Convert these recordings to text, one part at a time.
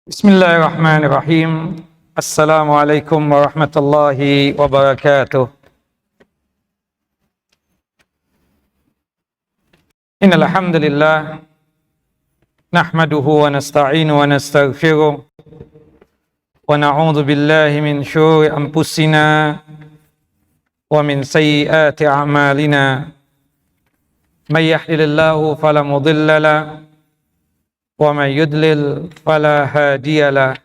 Bismillahirrahmanirrahim. Assalamualaikum warahmatullahi wabarakatuh. Innal hamdalillah nahmaduhu wa nasta'inu wa nastaghfiruh wa na'udzu billahi min syururi anfusina wa min sayyiati a'malina. May yahdihillahu fala mudilla lahu wa may yudlil fala hadiya lahu.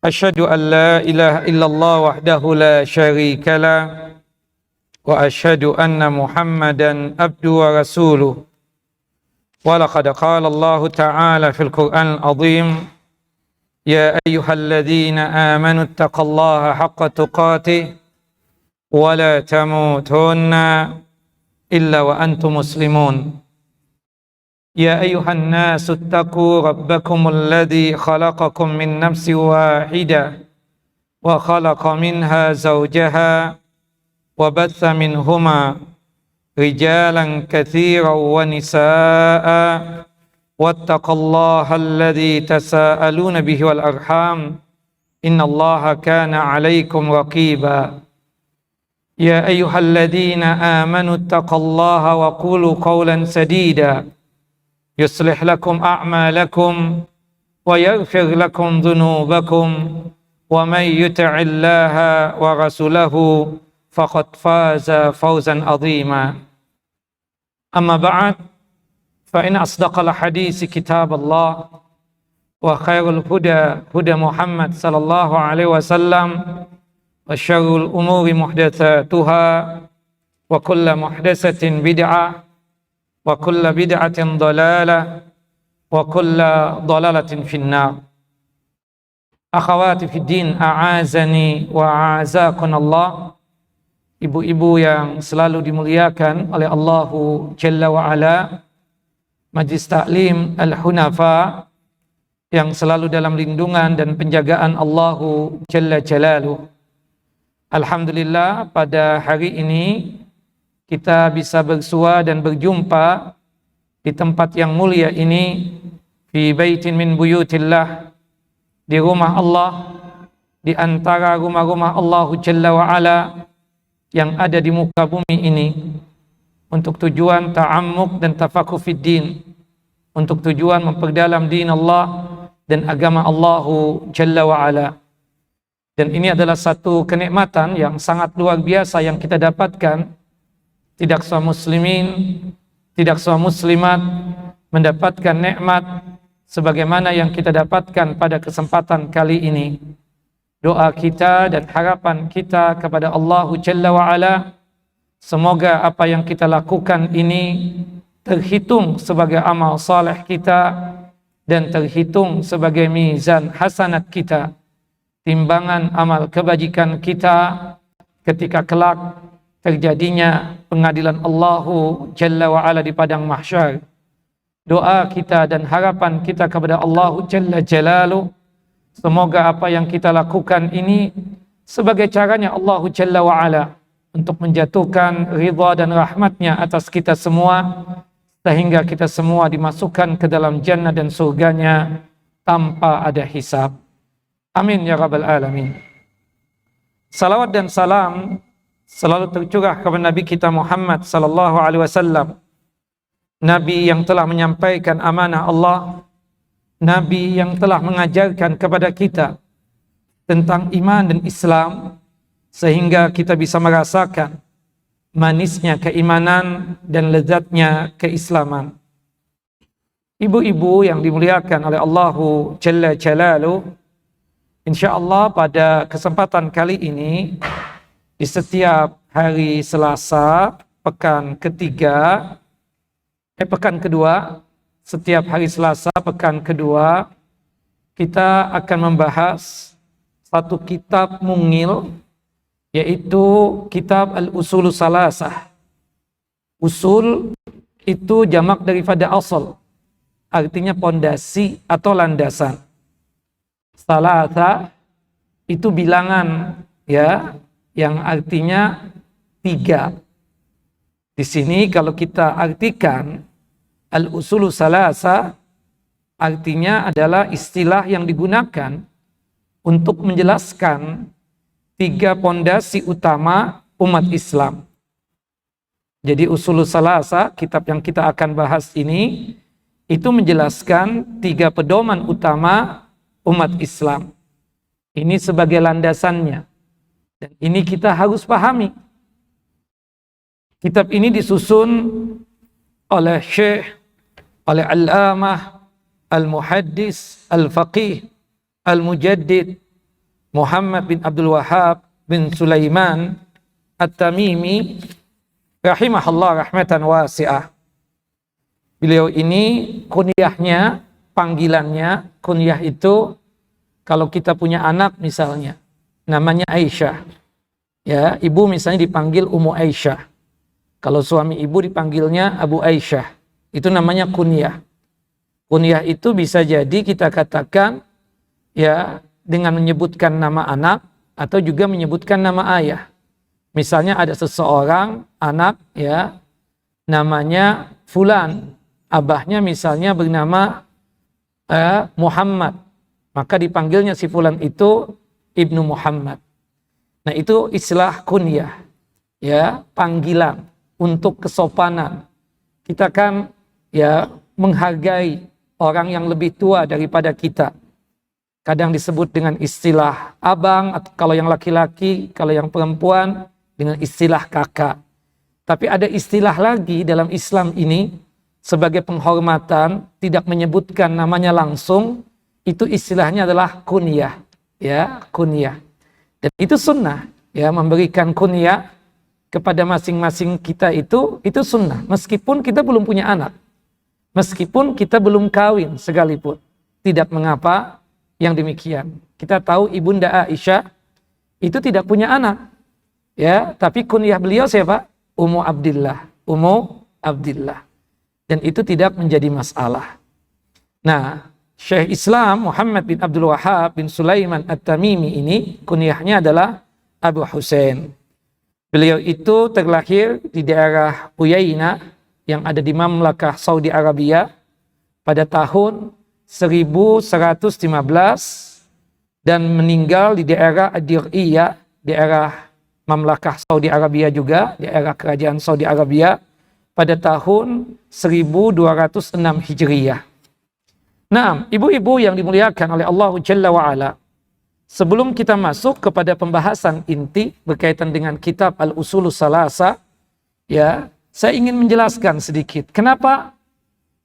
Asyhadu an la ilaha illallah wahdahu la syarika lahu wa asyhadu anna Muhammadan abduhu wa rasuluh. Wa laqad qala Allah ta'ala fil Qur'anil azim, ya ayyuhalladzina amanu taqullaha haqqa tuqatih wa la tamutunna illa wa antum muslimun. يا أيها الناس اتقوا ربكم الذي خلقكم من نفس واحدة وخلق منها زوجها وبث منهما رجالا كثيرا ونساء واتقوا الله الذي تساءلون به والأرحام إن الله كان عليكم رقيبا يا أيها الذين آمنوا اتقوا الله وقولوا قولا سديدا يصلح لكم أعمالكم ويغفر لكم ذنوبكم ومن يطع الله ورسوله فقد فاز فوزا عظيما. أما بعد فإن أصدق الحديث كتاب الله وخير الهدى هدى محمد صلى الله عليه وسلم وشر الأمور محدثاتها وكل محدثة بدعة wa kullu bid'atin dhalalah wa kullu dhalalatin finnar. Akhawati fid din, a'azani wa a'azakunallah. Ibu-ibu yang selalu dimuliakan oleh Allahu Jalla wa Ala, Majlis Ta'lim Al-Hunafa yang selalu dalam lindungan dan penjagaan Allahu Jalla Jalaluh. Alhamdulillah, pada hari ini kita bisa bersua dan berjumpa di tempat yang mulia ini, fi baitin min buyutillah, di rumah Allah, di antara rumah-rumah Allahu Jalla wa Ala yang ada di muka bumi ini, untuk tujuan ta'ammuk dan tafakuh fid din, untuk tujuan memperdalam din Allah dan agama Allahu Jalla wa Ala. Dan ini adalah satu kenikmatan yang sangat luar biasa yang kita dapatkan. Tidak semua muslimin, tidak semua muslimat mendapatkan nikmat sebagaimana yang kita dapatkan pada kesempatan kali ini. Doa kita dan harapan kita kepada Allahu Jalla wa Ala, semoga apa yang kita lakukan ini terhitung sebagai amal saleh kita dan terhitung sebagai mizan hasanat kita, timbangan amal kebajikan kita ketika kelak terjadinya pengadilan Allahu Jalla wa Ala di padang mahsyar. Doa kita dan harapan kita kepada Allahu Jalla Jalaluh, semoga apa yang kita lakukan ini sebagai caranya Allahu Jalla wa Ala untuk menjatuhkan ridha dan rahmatnya atas kita semua, sehingga kita semua dimasukkan ke dalam jannah dan surganya tanpa ada hisab. Amin ya rabbal alamin. Salawat dan salam selalu tercurah kepada Nabi kita Muhammad sallallahu alaihi wasallam, Nabi yang telah menyampaikan amanah Allah, Nabi yang telah mengajarkan kepada kita tentang iman dan Islam, sehingga kita bisa merasakan manisnya keimanan dan lezatnya keislaman. Ibu-ibu yang dimuliakan oleh Allahu Jalla Jalaluh, insyaallah pada kesempatan kali ini, di setiap hari Selasa pekan kedua, setiap hari Selasa pekan kedua, kita akan membahas satu kitab mungil, yaitu kitab Al-Usulus Salasah. Usul itu jamak daripada asal, artinya pondasi atau landasan. Salasah itu bilangan, ya, yang artinya 3. Di sini kalau kita artikan al-usulu salasa, artinya adalah istilah yang digunakan untuk menjelaskan 3 pondasi utama umat Islam. Jadi Ushulus Salasa, kitab yang kita akan bahas ini, itu menjelaskan 3 pedoman utama umat Islam. Ini sebagai landasannya. Dan ini kita harus pahami. Kitab ini disusun oleh Syekh, oleh Al-Amah, Al-Muhaddis, Al-Faqih, Al-Mujaddid, Muhammad bin Abdul Wahhab bin Sulaiman At-Tamimi, rahimahullah rahmatan wasi'ah. Beliau ini kunyahnya, panggilannya, kunyah itu kalau kita punya anak misalnya, namanya Aisyah. Ya, ibu misalnya dipanggil Ummu Aisyah. Kalau suami ibu dipanggilnya Abu Aisyah. Itu namanya kunyah. Kunyah itu bisa jadi kita katakan ya dengan menyebutkan nama anak atau juga menyebutkan nama ayah. Misalnya ada seseorang anak ya namanya fulan, abahnya misalnya bernama Muhammad, maka dipanggilnya si fulan itu Ibnu Muhammad. Nah, itu istilah kunyah, ya, panggilan untuk kesopanan. Kita kan ya menghargai orang yang lebih tua daripada kita. Kadang disebut dengan istilah abang, atau kalau yang laki-laki, kalau yang perempuan dengan istilah kakak. Tapi ada istilah lagi dalam Islam ini sebagai penghormatan, tidak menyebutkan namanya langsung, itu istilahnya adalah kunyah, ya, kunyah. Dan itu sunnah, ya, memberikan kunyah kepada masing-masing kita itu sunnah, meskipun kita belum punya anak, meskipun kita belum kawin sekalipun, tidak mengapa yang demikian. Kita tahu Ibunda Aisyah itu tidak punya anak, ya, tapi kunyah beliau siapa? Ummu Abdillah, Ummu Abdillah. Dan itu tidak menjadi masalah. Nah, Syekh Islam Muhammad bin Abdul Wahhab bin Sulaiman At-Tamimi ini kunyahnya adalah Abu Husain. Beliau itu terlahir di daerah Uyainah yang ada di Mamlakah Saudi Arabia pada tahun 1115 dan meninggal di daerah Ad-Dir'iyah, daerah Mamlakah Saudi Arabia juga, daerah kerajaan Saudi Arabia pada tahun 1206 Hijriyah. Nah, ibu-ibu yang dimuliakan oleh Allah Jalla wa'ala, sebelum kita masuk kepada pembahasan inti berkaitan dengan kitab Al-Ushulus Salasa, ya, saya ingin menjelaskan sedikit kenapa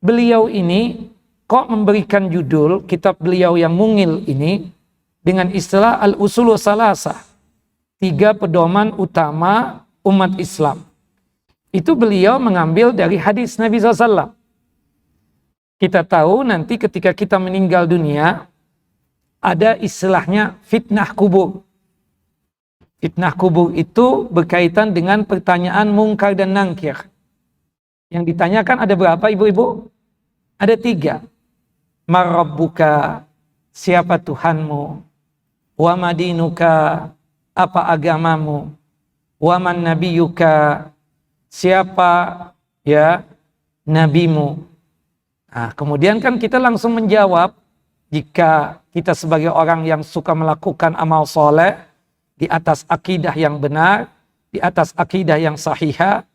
beliau ini kok memberikan judul kitab beliau yang mungil ini dengan istilah Al-Ushulus Salasa, 3 pedoman utama umat Islam. Itu beliau mengambil dari hadis Nabi SAW. Kita tahu nanti ketika kita meninggal dunia, ada istilahnya fitnah kubur. Fitnah kubur itu berkaitan dengan pertanyaan mungkar dan nangkir. Yang ditanyakan ada berapa ibu-ibu? Ada 3. Man rabbuka, siapa Tuhanmu? Wa madinuka, apa agamamu? Wa man nabiyuka, siapa ya nabimu? Nah, kemudian kan kita langsung menjawab, jika kita sebagai orang yang suka melakukan amal soleh di atas akidah yang benar, di atas akidah yang sahihah,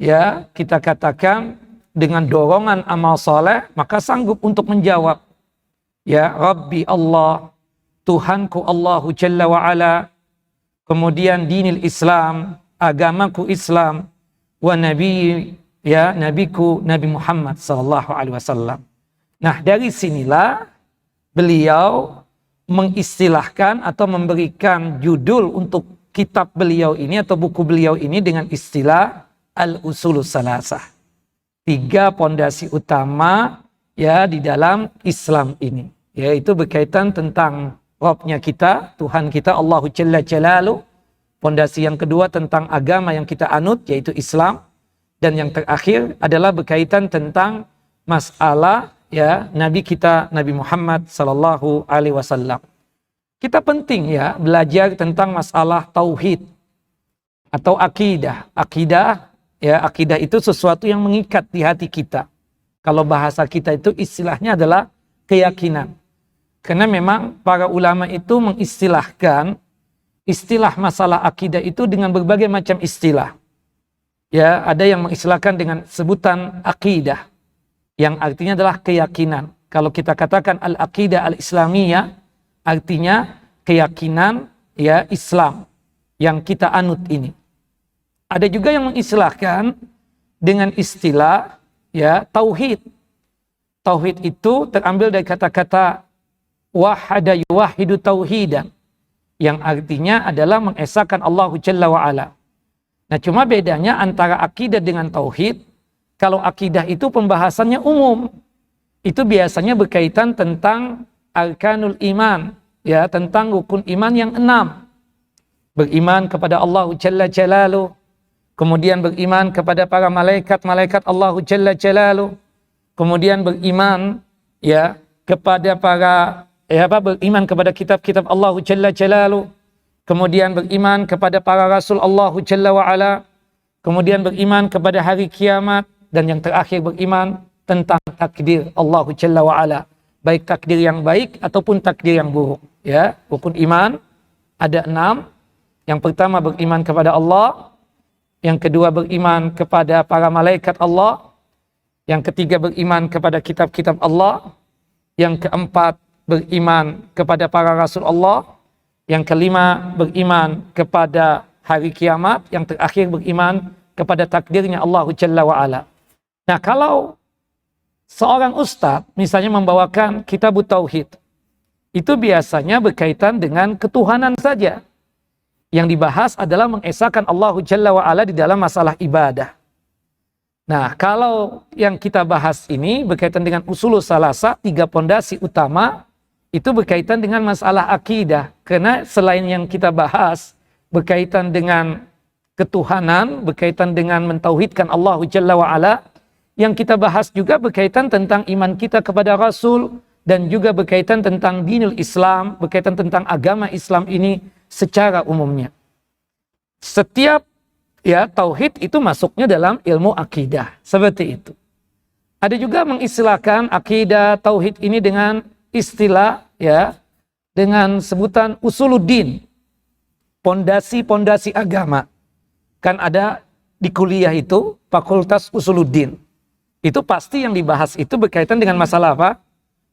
ya, kita katakan dengan dorongan amal soleh, maka sanggup untuk menjawab, ya Rabbi Allah, Tuhanku Allahu Jalla wa'ala, kemudian dinil Islam, agamaku Islam, wa nabi, ya nabiku Nabi Muhammad sallallahu alaihi wasallam. Nah, dari sinilah beliau mengistilahkan atau memberikan judul untuk kitab beliau ini atau buku beliau ini dengan istilah Al-Ushulus Salasah. 3 pondasi utama ya di dalam Islam ini, yaitu berkaitan tentang Rabbnya kita, Tuhan kita Allahu Jalla Jalaluh. Pondasi yang kedua tentang agama yang kita anut, yaitu Islam. Dan yang terakhir adalah berkaitan tentang masalah ya Nabi kita Nabi Muhammad sallallahu alaihi wasallam. Kita penting ya belajar tentang masalah tauhid atau akidah. Akidah ya, akidah itu sesuatu yang mengikat di hati kita. Kalau bahasa kita itu istilahnya adalah keyakinan. Karena memang para ulama itu mengistilahkan istilah masalah akidah itu dengan berbagai macam istilah. Ya, ada yang mengistilahkan dengan sebutan akidah, yang artinya adalah keyakinan. Kalau kita katakan al-aqidah al-islamiyah, artinya keyakinan ya Islam yang kita anut ini. Ada juga yang mengistilahkan dengan istilah ya tauhid. Tauhid itu terambil dari kata-kata wahada yuwahidu tauhidan, yang artinya adalah mengesahkan Allah Jalla wa'ala. Nah, cuma bedanya antara akidah dengan tauhid, kalau akidah itu pembahasannya umum, itu biasanya berkaitan tentang arkanul iman, ya, tentang rukun iman yang 6. Beriman kepada Allah Jalla Jalaluh, kemudian beriman kepada para malaikat Allah Jalla Jalaluh, kemudian beriman ya kepada beriman kepada kitab-kitab Allah Jalla Jalaluh, kemudian beriman kepada para rasul Allah Jalla wa'ala, kemudian beriman kepada hari kiamat, dan yang terakhir beriman tentang takdir Allah Jalla wa'ala, baik takdir yang baik ataupun takdir yang buruk. Ya, rukun iman ada 6. Yang pertama beriman kepada Allah, yang kedua beriman kepada para malaikat Allah, yang ketiga beriman kepada kitab-kitab Allah, yang keempat beriman kepada para rasul Allah, yang kelima beriman kepada hari kiamat, yang terakhir beriman kepada takdirnya Allah Jalla wa'ala. Nah, kalau seorang ustadz misalnya membawakan kitab tauhid, itu biasanya berkaitan dengan ketuhanan saja. Yang dibahas adalah mengesahkan Allah Jalla wa'ala di dalam masalah ibadah. Nah, kalau yang kita bahas ini berkaitan dengan usulus salasa, 3 pondasi utama, itu berkaitan dengan masalah akidah. Karena selain yang kita bahas berkaitan dengan ketuhanan, berkaitan dengan mentauhidkan Allah Jalla wa'ala, yang kita bahas juga berkaitan tentang iman kita kepada Rasul, dan juga berkaitan tentang dinul Islam, berkaitan tentang agama Islam ini secara umumnya. Setiap ya tauhid itu masuknya dalam ilmu akidah, seperti itu. Ada juga mengistilahkan akidah tauhid ini dengan istilah ya dengan sebutan usuluddin, pondasi-pondasi agama. Kan ada di kuliah itu fakultas usuluddin. Itu pasti yang dibahas itu berkaitan dengan masalah apa?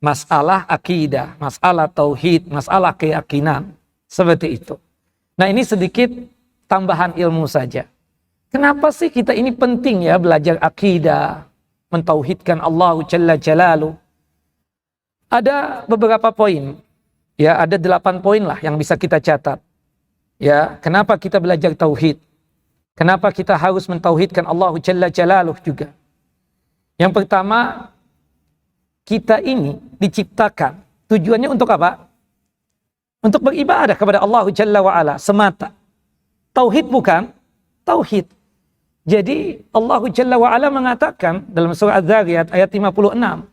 Masalah akidah, masalah tauhid, masalah keyakinan. Seperti itu. Nah, ini sedikit tambahan ilmu saja. Kenapa sih kita ini penting ya belajar akidah, mentauhidkan Allah Jalla Jalaluh? Ada beberapa poin. Ya, ada 8 poin lah yang bisa kita catat. Ya, kenapa kita belajar tauhid? Kenapa kita harus mentauhidkan Allah Jalla Jalaluh juga? Yang pertama, kita ini diciptakan tujuannya untuk apa? Untuk beribadah kepada Allah Jalla wa'ala semata. Tauhid bukan? Tauhid. Jadi Allah Jalla wa'ala mengatakan dalam surah Az-Zariyat ayat 56,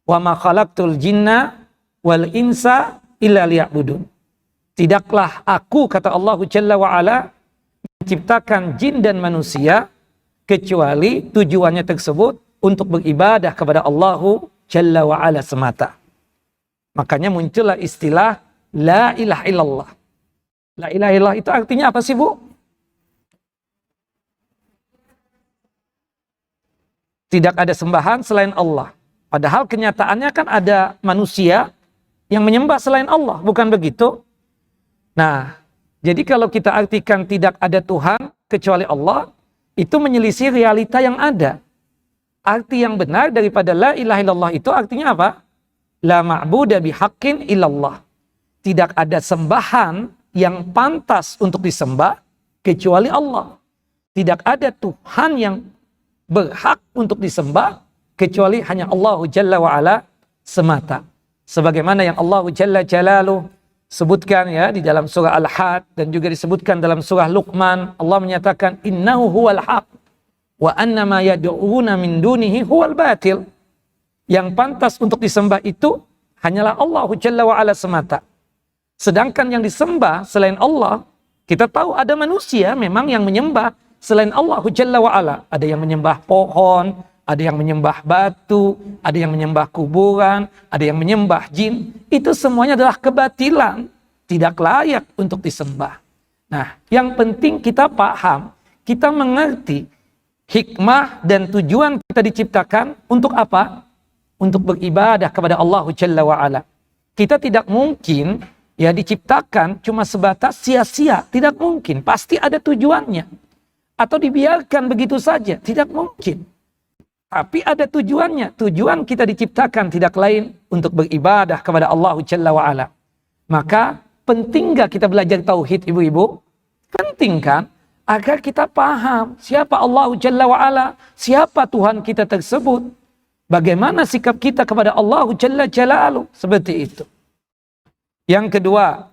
"Wa ma khalaqtul jinna wal insa illa liya'budun." Tidaklah aku, kata Allah Jalla wa'ala, menciptakan jin dan manusia kecuali tujuannya tersebut untuk beribadah kepada Allah Jalla wa'ala semata. Makanya muncullah istilah La ilaha illallah. La ilaha illallah itu artinya apa sih, Bu? Tidak ada sembahan selain Allah. Padahal kenyataannya kan ada manusia yang menyembah selain Allah, bukan begitu? Nah, jadi kalau kita artikan tidak ada Tuhan kecuali Allah, itu menyelisih realita yang ada. Arti yang benar daripada la ilaha illallah itu artinya apa? La ma'buda bihaqqin illallah. Tidak ada sembahan yang pantas untuk disembah kecuali Allah. Tidak ada Tuhan yang berhak untuk disembah kecuali hanya Allah Jalla wa'ala semata. Sebagaimana yang Allah Jalla Jalaluh sebutkan ya di dalam surah Al-Had dan juga disebutkan dalam surah Luqman, Allah menyatakan innahu huwal haq wa annama yad'una min dunihi huwal batil. Yang pantas untuk disembah itu hanyalah Allah Jalla wa'ala semata. Sedangkan yang disembah selain Allah, kita tahu ada manusia memang yang menyembah selain Allah Jalla wa'ala. Ada yang menyembah pohon, ada yang menyembah batu, ada yang menyembah kuburan, ada yang menyembah jin. Itu semuanya adalah kebatilan, tidak layak untuk disembah. Nah, yang penting kita paham, kita mengerti hikmah dan tujuan kita diciptakan untuk apa? Untuk beribadah kepada Allah Jalla wa'ala. Kita tidak mungkin ya diciptakan cuma sebatas sia-sia, tidak mungkin, pasti ada tujuannya. Atau dibiarkan begitu saja, tidak mungkin. Tapi ada tujuannya. Tujuan kita diciptakan tidak lain untuk beribadah kepada Allah Jalla wa'ala. Maka penting gak kita belajar tauhid, ibu-ibu? Penting kan? Agar kita paham siapa Allah Jalla wa'ala, siapa Tuhan kita tersebut. Bagaimana sikap kita kepada Allah Jalla Jalaluh. Seperti itu. Yang kedua,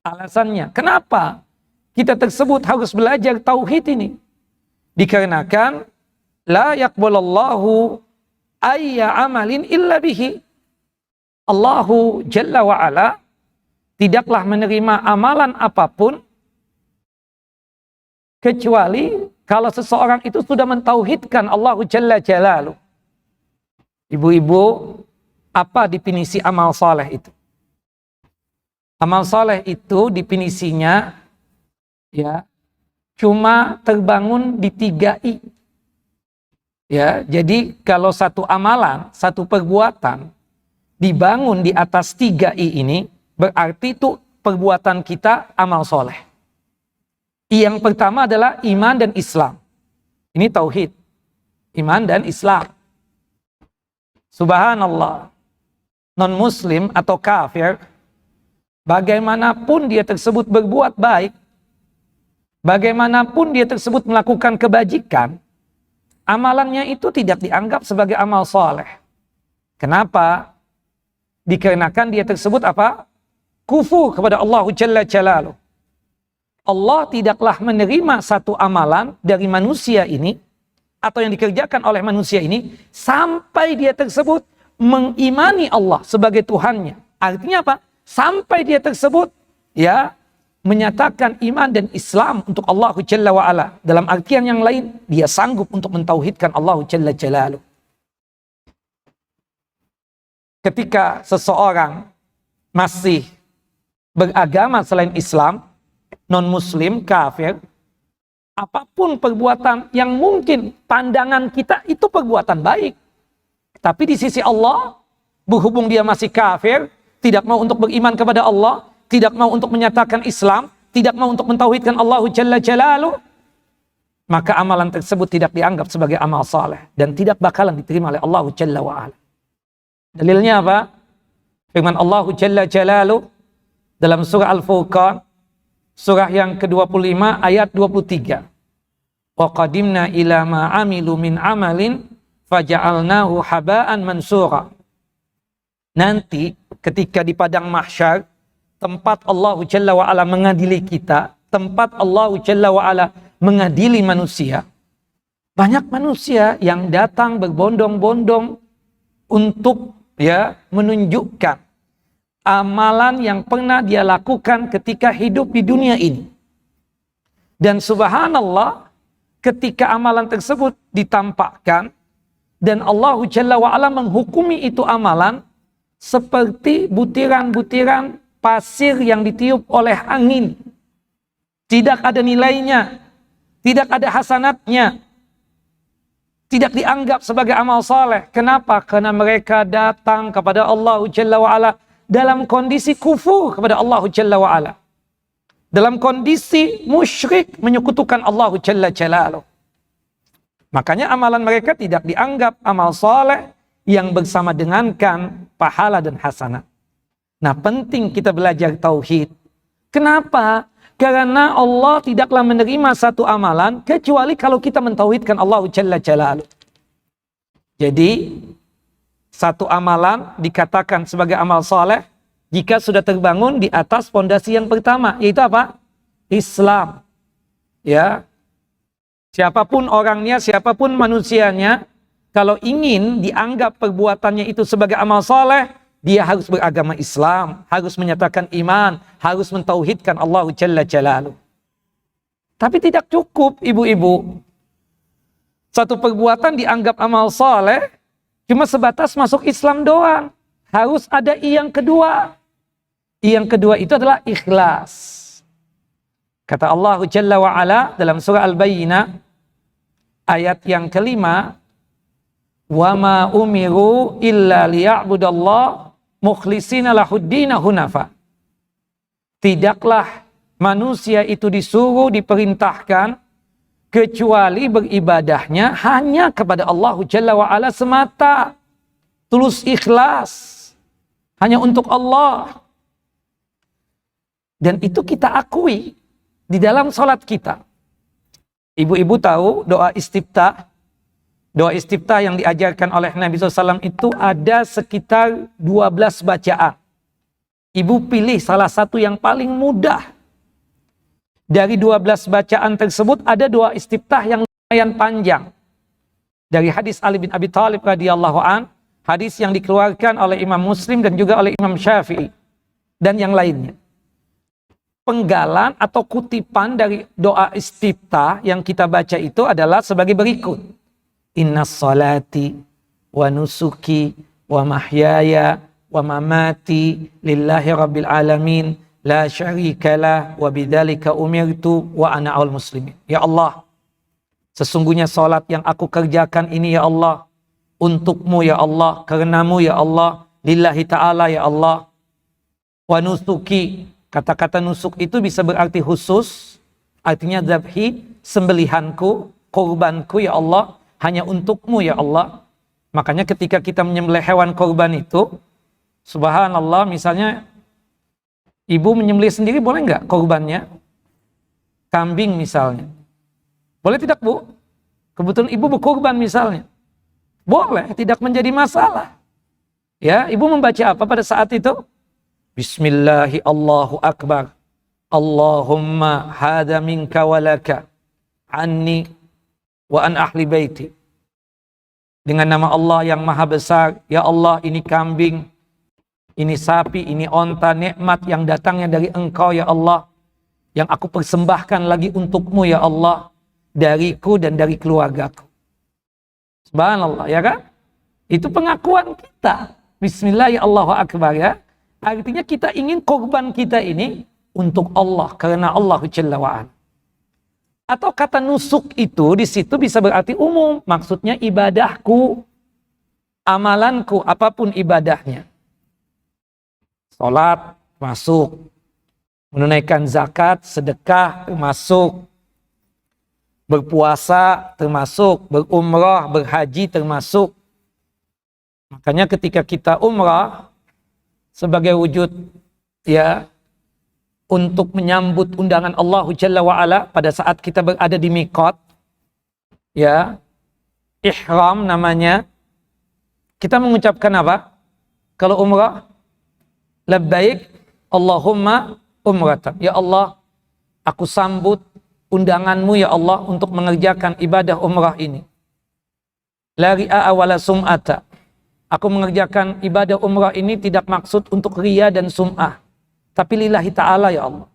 alasannya. Kenapa kita tersebut harus belajar tauhid ini? Dikarenakan la yaqbalallahu ayya amalin illa bihi. Allahu Jalla wa'ala tidaklah menerima amalan apapun kecuali kalau seseorang itu sudah mentauhidkan Allahu Jalla Jalaluh. Ibu-ibu, apa definisi amal saleh itu? Amal saleh itu definisinya ya cuma terbangun di 3 I. Ya, jadi kalau satu amalan, satu perbuatan dibangun di atas 3 I ini, berarti itu perbuatan kita amal soleh. Yang pertama adalah iman dan Islam. Ini tauhid. Iman dan Islam. Subhanallah. Non-muslim atau kafir, bagaimanapun dia tersebut berbuat baik, bagaimanapun dia tersebut melakukan kebajikan, amalannya itu tidak dianggap sebagai amal soleh. Kenapa? Dikarenakan dia tersebut apa? Kufur kepada Allah Jalla Jalaluh. Allah tidaklah menerima satu amalan dari manusia ini, atau yang dikerjakan oleh manusia ini, sampai dia tersebut mengimani Allah sebagai Tuhannya. Artinya apa? Sampai dia tersebut ya menyatakan iman dan Islam untuk Allah Jalla wa'ala. Dalam artian yang lain, dia sanggup untuk mentauhidkan Allah Jalla Jalaluh. Ketika seseorang masih beragama selain Islam, non-muslim, kafir, apapun perbuatan yang mungkin pandangan kita itu perbuatan baik. Tapi di sisi Allah, berhubung dia masih kafir, tidak mau untuk beriman kepada Allah, tidak mau untuk menyatakan Islam, tidak mau untuk mentauhidkan Allah Jalla Jalaluh, maka amalan tersebut tidak dianggap sebagai amal saleh dan tidak bakalan diterima oleh Allah Jalla wa'ala. Dalilnya apa? Firman Allah Jalla Jalaluh dalam surah Al-Furqan, surah yang ke-25 ayat 23. Wa qadimna ila ma amilu min amalin faja'alnahu haba'an mansura. Nanti ketika di padang mahsyar, tempat Allah Jalla wa'ala mengadili kita, tempat Allah Jalla wa'ala mengadili manusia, banyak manusia yang datang berbondong-bondong untuk ya menunjukkan amalan yang pernah dia lakukan ketika hidup di dunia ini. Dan subhanallah, ketika amalan tersebut ditampakkan dan Allah Jalla wa'ala menghukumi itu amalan seperti butiran-butiran pasir yang ditiup oleh angin. Tidak ada nilainya, tidak ada hasanatnya, tidak dianggap sebagai amal saleh. Kenapa? Karena mereka datang kepada Allah Jalla wa'ala dalam kondisi kufur kepada Allah Jalla wa'ala, dalam kondisi musyrik, menyekutukan Allah Jalla Jalaluh. Makanya amalan mereka tidak dianggap amal saleh yang bersama dengankan pahala dan hasanat. Nah, penting kita belajar tauhid. Kenapa? Karena Allah tidaklah menerima satu amalan kecuali kalau kita mentauhidkan Allah Jalla Jalaluh. Jadi satu amalan dikatakan sebagai amal saleh jika sudah terbangun di atas fondasi yang pertama, yaitu apa? Islam. Ya. Siapapun orangnya, siapapun manusianya, kalau ingin dianggap perbuatannya itu sebagai amal saleh, dia harus beragama Islam, harus menyatakan iman, harus mentauhidkan Allah Jalla Jalaluh. Tapi tidak cukup, ibu-ibu. Satu perbuatan dianggap amal soleh cuma sebatas masuk Islam doang. Harus ada yang kedua. Yang kedua itu adalah ikhlas. Kata Allah Jalla wa'ala dalam surah Al-Bayyinah ayat yang kelima, wa ma umiru illa liya'budallah mukhlishina lahuddina hunafa. Tidaklah manusia itu disuruh, diperintahkan kecuali beribadahnya hanya kepada Allah Jalla wa'ala semata. Tulus ikhlas. Hanya untuk Allah. Dan itu kita akui di dalam sholat kita. Ibu-ibu tahu doa istiftah. Doa istiftah yang diajarkan oleh Nabi SAW itu ada sekitar 12 bacaan. Ibu pilih salah satu yang paling mudah. Dari 12 bacaan tersebut ada doa istiftah yang lumayan panjang. Dari hadis Ali bin Abi Thalib radhiyallahu an, hadis yang dikeluarkan oleh Imam Muslim dan juga oleh Imam Syafi'i dan yang lainnya. Penggalan atau kutipan dari doa istiftah yang kita baca itu adalah sebagai berikut. Inna salati wa nusuki wa mahyaya wa mamati lillahi rabbil alamin la syarikalah wa bidzalika umirtu wa ana awwal muslimin. Ya Allah, sesungguhnya salat yang aku kerjakan ini ya Allah, untukmu ya Allah, karenamu ya Allah, lillahi ta'ala ya Allah. Wa nusuki, kata-kata nusuk itu bisa berarti khusus, artinya dzabhi, sembelihanku, korbanku ya Allah, hanya untukmu ya Allah. Makanya ketika kita menyembelih hewan korban itu, subhanallah, misalnya ibu menyembelih sendiri boleh nggak korbannya? Kambing misalnya. Boleh tidak Bu? Kebetulan ibu berkorban misalnya. Boleh, tidak menjadi masalah. Ya, ibu membaca apa pada saat itu? Bismillahi Allahu Akbar. Allahumma hada minka walaka anni wa an ahli baiti. Dengan nama Allah yang maha besar, ya Allah ini kambing, ini sapi, ini onta, nikmat yang datangnya dari Engkau ya Allah, yang aku persembahkan lagi untukmu ya Allah, dariku dan dari keluargaku. Subhanallah, ya kan? Itu pengakuan kita. Bismillahirrahmanirrahim ya. Artinya kita ingin korban kita ini untuk Allah, karena Allah Jalla wa'ala. Atau kata nusuk itu di situ bisa berarti umum, maksudnya ibadahku, amalanku, apapun ibadahnya. Salat masuk, menunaikan zakat, sedekah termasuk, berpuasa termasuk, berumrah, berhaji termasuk. Makanya ketika kita umrah sebagai wujud ya untuk menyambut undangan Allah Jalla wa'ala pada saat kita berada di miqat, ya, ihram namanya, kita mengucapkan apa? Kalau umrah, labbaik Allahumma umratan. Ya Allah, aku sambut undanganmu ya Allah untuk mengerjakan ibadah umrah ini. La ria'a wala sum'ata. Aku mengerjakan ibadah umrah ini tidak maksud untuk riya dan sum'ah, tapi lillahi ta'ala ya Allah.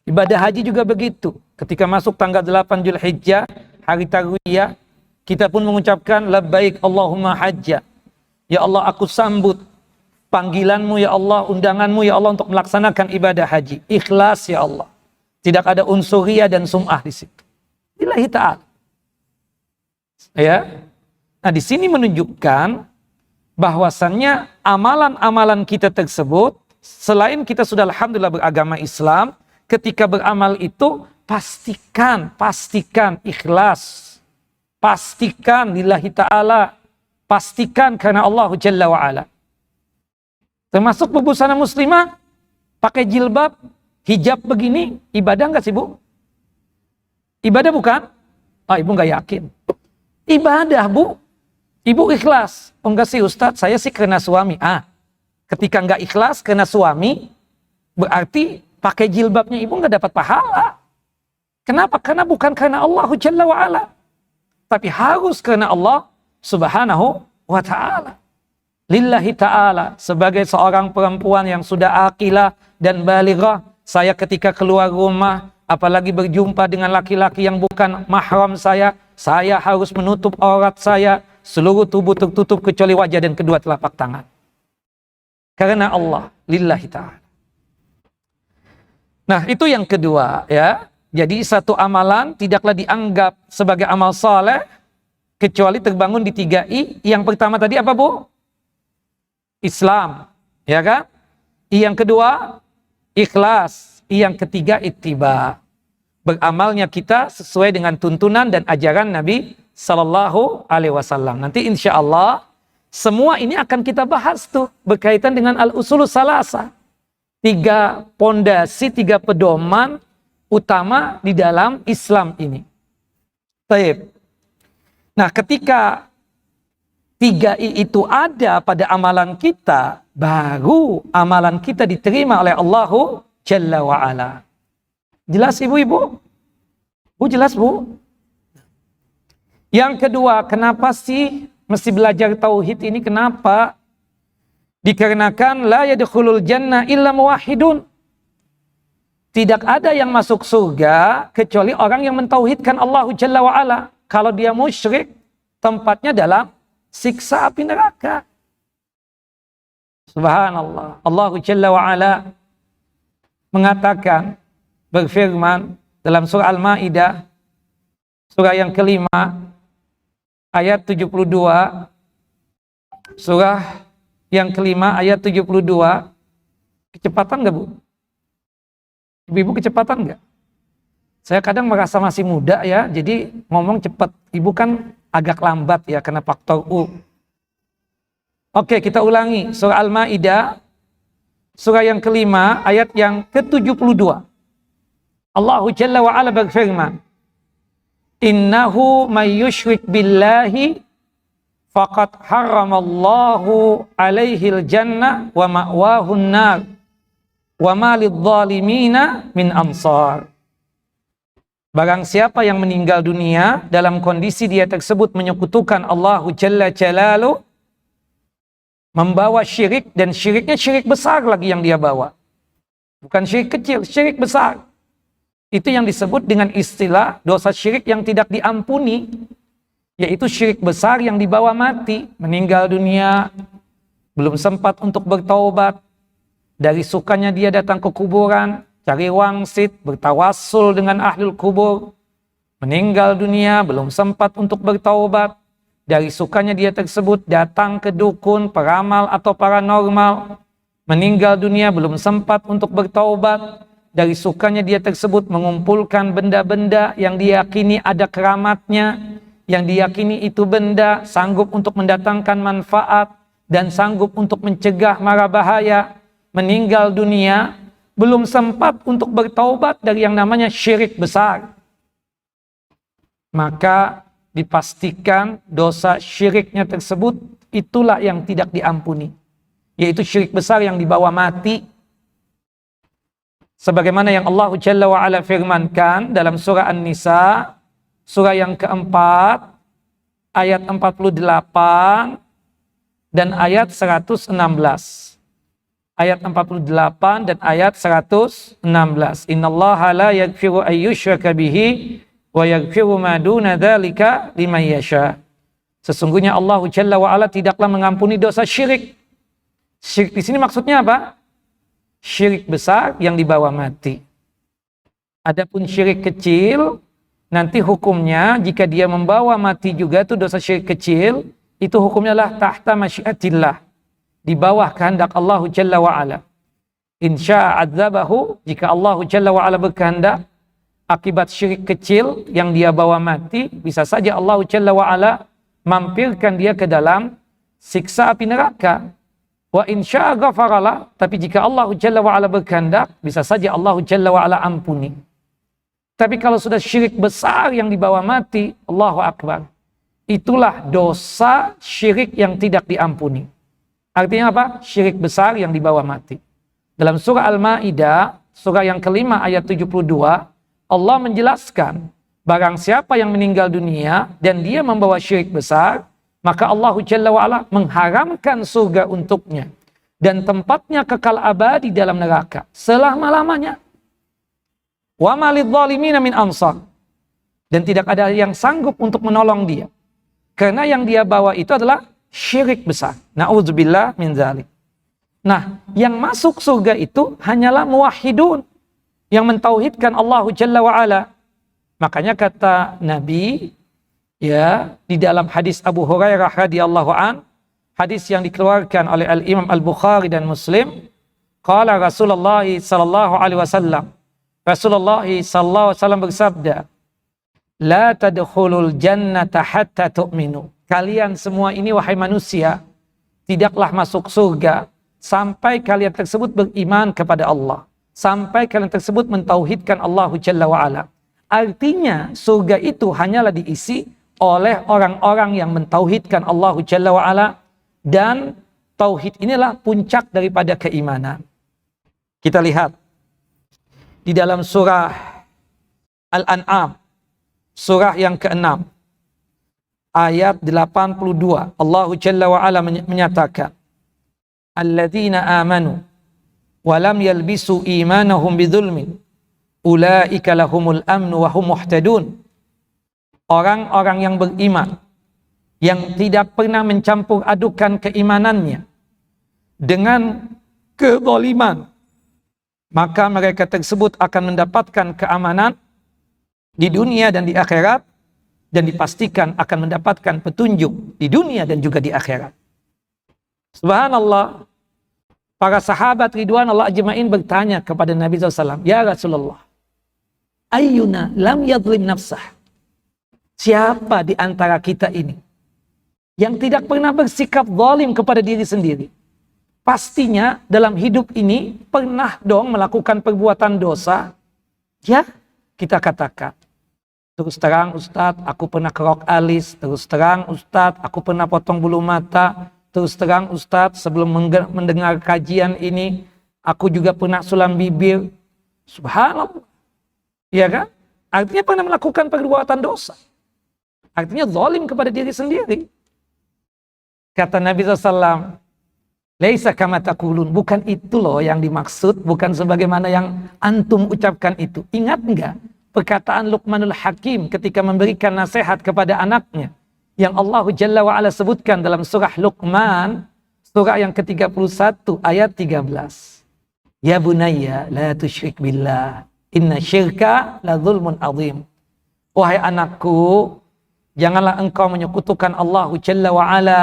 Ibadah haji juga begitu. Ketika masuk tanggal 8 Zulhijjah, hari tarwiyah, kita pun mengucapkan labbaik Allahumma hajja. Ya Allah, aku sambut panggilanmu ya Allah, undanganmu ya Allah untuk melaksanakan ibadah haji. Ikhlas ya Allah. Tidak ada unsur riya dan sum'ah di situ. Lillahi ta'ala. Ya. Nah, di sini menunjukkan bahwasannya amalan-amalan kita tersebut, selain kita sudah alhamdulillah beragama Islam, ketika beramal itu pastikan ikhlas, pastikan lillahi ta'ala, pastikan karena Allah Jalla wa'ala. Termasuk berbusana muslimah, pakai jilbab, hijab begini, ibadah nggak sih Bu? Ibadah bukan? Oh, ibu nggak yakin. Ibadah Bu. Ibu ikhlas. Oh enggak sih Ustadz, saya sih karena suami. Ketika nggak ikhlas karena suami, berarti pakai jilbabnya ibu nggak dapat pahala. Kenapa? Karena bukan karena Allah Jalla wa'ala, tapi harus karena Allah Subhanahu wa ta'ala. Lillahi ta'ala. Sebagai seorang perempuan yang sudah aqilah dan balighah, saya ketika keluar rumah, apalagi berjumpa dengan laki-laki yang bukan mahram saya saya harus menutup aurat saya, seluruh tubuh tertutup kecuali wajah dan kedua telapak tangan. Karena Allah, lillahi ta'ala. Nah, itu yang kedua ya. Jadi satu amalan tidaklah dianggap sebagai amal saleh kecuali terbangun di 3 I. Yang pertama tadi apa, Bu? Islam, ya kan? I yang kedua, ikhlas. I yang ketiga, ittiba. Beramalnya kita sesuai dengan tuntunan dan ajaran Nabi Sallallahu Alaihi Wasallam. Nanti insya Allah semua ini akan kita bahas tuh berkaitan dengan al-usulus salasa. 3 pondasi, 3 pedoman utama di dalam Islam ini. Baik. Nah, ketika 3 I itu ada pada amalan kita, baru amalan kita diterima oleh Allahu Jalla wa'ala. Jelas ibu-ibu? Bu, jelas bu? Yang kedua, kenapa sih mesti belajar tauhid ini? Kenapa? Dikarenakan la yadkhulul jannah illa muwahhidun. Tidak ada yang masuk surga kecuali orang yang mentauhidkan Allahu Jalla wa'ala. Kalau dia musyrik, tempatnya dalam siksa api neraka. Subhanallah. Allahu Jalla wa'ala mengatakan, berfirman dalam surah Al-Ma'idah, surah yang kelima, ayat 72, surah yang kelima, ayat 72, kecepatan nggak, Bu? Ibu kecepatan nggak? Saya kadang merasa masih muda ya, jadi ngomong cepat. Ibu kan agak lambat ya, karena faktor U. Oke, kita ulangi. Surah Al-Ma'idah, surah yang kelima, ayat yang ke-72. Allahu Jalla wa'ala berfirman, Innahu may yushrik billahi faqad haramallahu alaihil jannah wa ma'wahun nar. Wa ma lidzalimina min ansar. Barang siapa yang meninggal dunia dalam kondisi dia tersebut menyekutukan Allahu Jalla Jalaluh, membawa syirik, dan syiriknya syirik besar lagi yang dia bawa. Bukan syirik kecil, syirik besar. Itu yang disebut dengan istilah dosa syirik yang tidak diampuni, yaitu syirik besar yang dibawa mati, meninggal dunia, belum sempat untuk bertaubat. Dari sukanya dia datang ke kuburan, cari wangsit, bertawassul dengan ahlul kubur. Meninggal dunia, belum sempat untuk bertaubat. Dari sukanya dia tersebut datang ke dukun, peramal atau paranormal. Meninggal dunia, belum sempat untuk bertaubat. Dari sukanya dia tersebut mengumpulkan benda-benda yang diyakini ada keramatnya, yang diyakini itu benda sanggup untuk mendatangkan manfaat dan sanggup untuk mencegah mara bahaya. Meninggal dunia, belum sempat untuk bertaubat dari yang namanya syirik besar. Maka dipastikan dosa syiriknya tersebut itulah yang tidak diampuni, yaitu syirik besar yang dibawa mati. Sebagaimana yang Allah Jalla wa'ala firmankan dalam surah An-Nisa, surah yang keempat, ayat 48 dan ayat 116. Ayat 48 dan ayat 116. Innallaha la yaghfiru ayyushraka bihi wa yaghfiru ma duna dzalika liman yasha. Sesungguhnya Allah Jalla wa Ala tidaklah mengampuni dosa syirik. Syirik di sini maksudnya apa? Syirik besar yang dibawa mati. Adapun syirik kecil, nanti hukumnya jika dia membawa mati juga itu dosa syirik kecil, itu hukumnya lah tahta masyiatillah, di bawah kehendak Allah Jalla wa'ala. Insya adzabahu, jika Allah Jalla wa'ala berkehendak, akibat syirik kecil yang dia bawa mati, bisa saja Allah Jalla wa'ala mampirkan dia ke dalam siksa api neraka. Wa insya ghafaralah, tapi jika Allah Jalla wa'ala berkehendak, bisa saja Allah Jalla wa'ala ampuni. Tapi kalau sudah syirik besar yang dibawa mati, Allahu Akbar, itulah dosa syirik yang tidak diampuni. Artinya apa? Syirik besar yang dibawa mati. Dalam surah Al-Ma'idah, surah yang kelima ayat 72, Allah menjelaskan, barang siapa yang meninggal dunia dan dia membawa syirik besar, maka Allah Jalla wa'ala mengharamkan surga untuknya dan tempatnya kekal abadi dalam neraka selama-lamanya. Wa ma lidzalimina min ansar. Dan tidak ada yang sanggup untuk menolong dia. Karena yang dia bawa itu adalah syirik besar. Na'udzubillah min dzalik. Nah, yang masuk surga itu hanyalah muwahhidun, yang mentauhidkan Allah Jalla wa Ala. Makanya kata Nabi, ya, di dalam hadis Abu Hurairah radhiyallahu an, hadis yang dikeluarkan oleh Al-Imam Al-Bukhari dan Muslim, qala Rasulullah sallallahu alaihi wasallam, Rasulullah sallallahu alaihi wasallam bersabda, la tadkhulul jannata hatta tu'minu. Kalian semua ini wahai manusia, tidaklah masuk surga sampai kalian tersebut beriman kepada Allah, sampai kalian tersebut mentauhidkan Allah Jalla wa Ala. Artinya surga itu hanyalah diisi oleh orang-orang yang mentauhidkan Allah Jalla wa Ala, dan tauhid inilah puncak daripada keimanan. Kita lihat di dalam surah Al-An'am, surah yang ke-6, ayat 82, Allah Jalla wa Ala menyatakan, alladzina amanu wa lam yalbisu imanahum bidzulmin ulaika lahumul amnu wa hum muhtadun. Orang-orang yang beriman, yang tidak pernah mencampur adukan keimanannya dengan kezaliman, maka mereka tersebut akan mendapatkan keamanan di dunia dan di akhirat, dan dipastikan akan mendapatkan petunjuk di dunia dan juga di akhirat. Subhanallah, para sahabat ridwanullah ajma'in bertanya kepada Nabi SAW, ya Rasulullah, ayyuna lam yadlim nafsah? Siapa di antara kita ini yang tidak pernah bersikap zalim kepada diri sendiri? Pastinya dalam hidup ini pernah dong melakukan perbuatan dosa. Ya, kita katakan, terus terang Ustadz, aku pernah kerok alis. Terus terang Ustadz, aku pernah potong bulu mata. Terus terang Ustadz, sebelum mendengar kajian ini, aku juga pernah sulam bibir. Subhanallah. Iya kan? Artinya pernah melakukan perbuatan dosa. Artinya zalim kepada diri sendiri. Kata Nabi SAW, laisa kama taqulun, bukan itu loh yang dimaksud, bukan sebagaimana yang antum ucapkan itu. Ingat enggak perkataan Luqmanul Hakim ketika memberikan nasihat kepada anaknya, yang Allah Jalla wa Ala sebutkan dalam surah Luqman, surah yang ke-31 ayat 13. Ya bunayya la tusyrik billah, inna syirka la zulmun azim. Wahai anakku, janganlah engkau menyekutukan Allah Jalla wa Ala.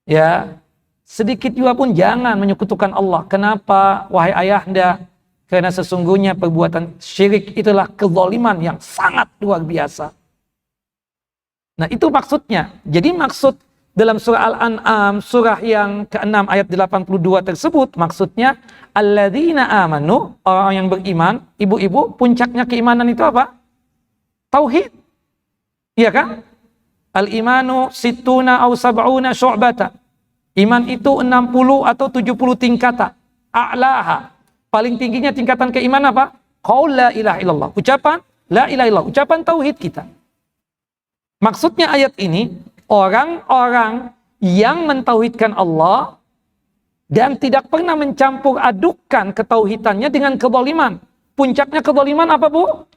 Ya, sedikit juga pun jangan menyekutukan Allah. Kenapa, wahai ayahanda? Karena sesungguhnya perbuatan syirik itulah kezaliman yang sangat luar biasa. Nah, itu maksudnya. Jadi maksud dalam surah Al-An'am, surah yang ke-6 ayat 82 tersebut, maksudnya alladzina amanu, orang yang beriman. Ibu-ibu, puncaknya keimanan itu apa? Tauhid. Iya kan? Al-imanu sittuna au sab'una syu'bata. Iman itu 60 atau 70 tingkatan. A'laha. Paling tingginya tingkatan keimanan apa? Qaul la ilaha illallah. Ucapan la ilaha illallah. Ucapan tauhid kita. Maksudnya ayat ini, orang-orang yang mentauhidkan Allah dan tidak pernah mencampur adukan ketauhidannya dengan kezaliman. Puncaknya kezaliman apa, Bu?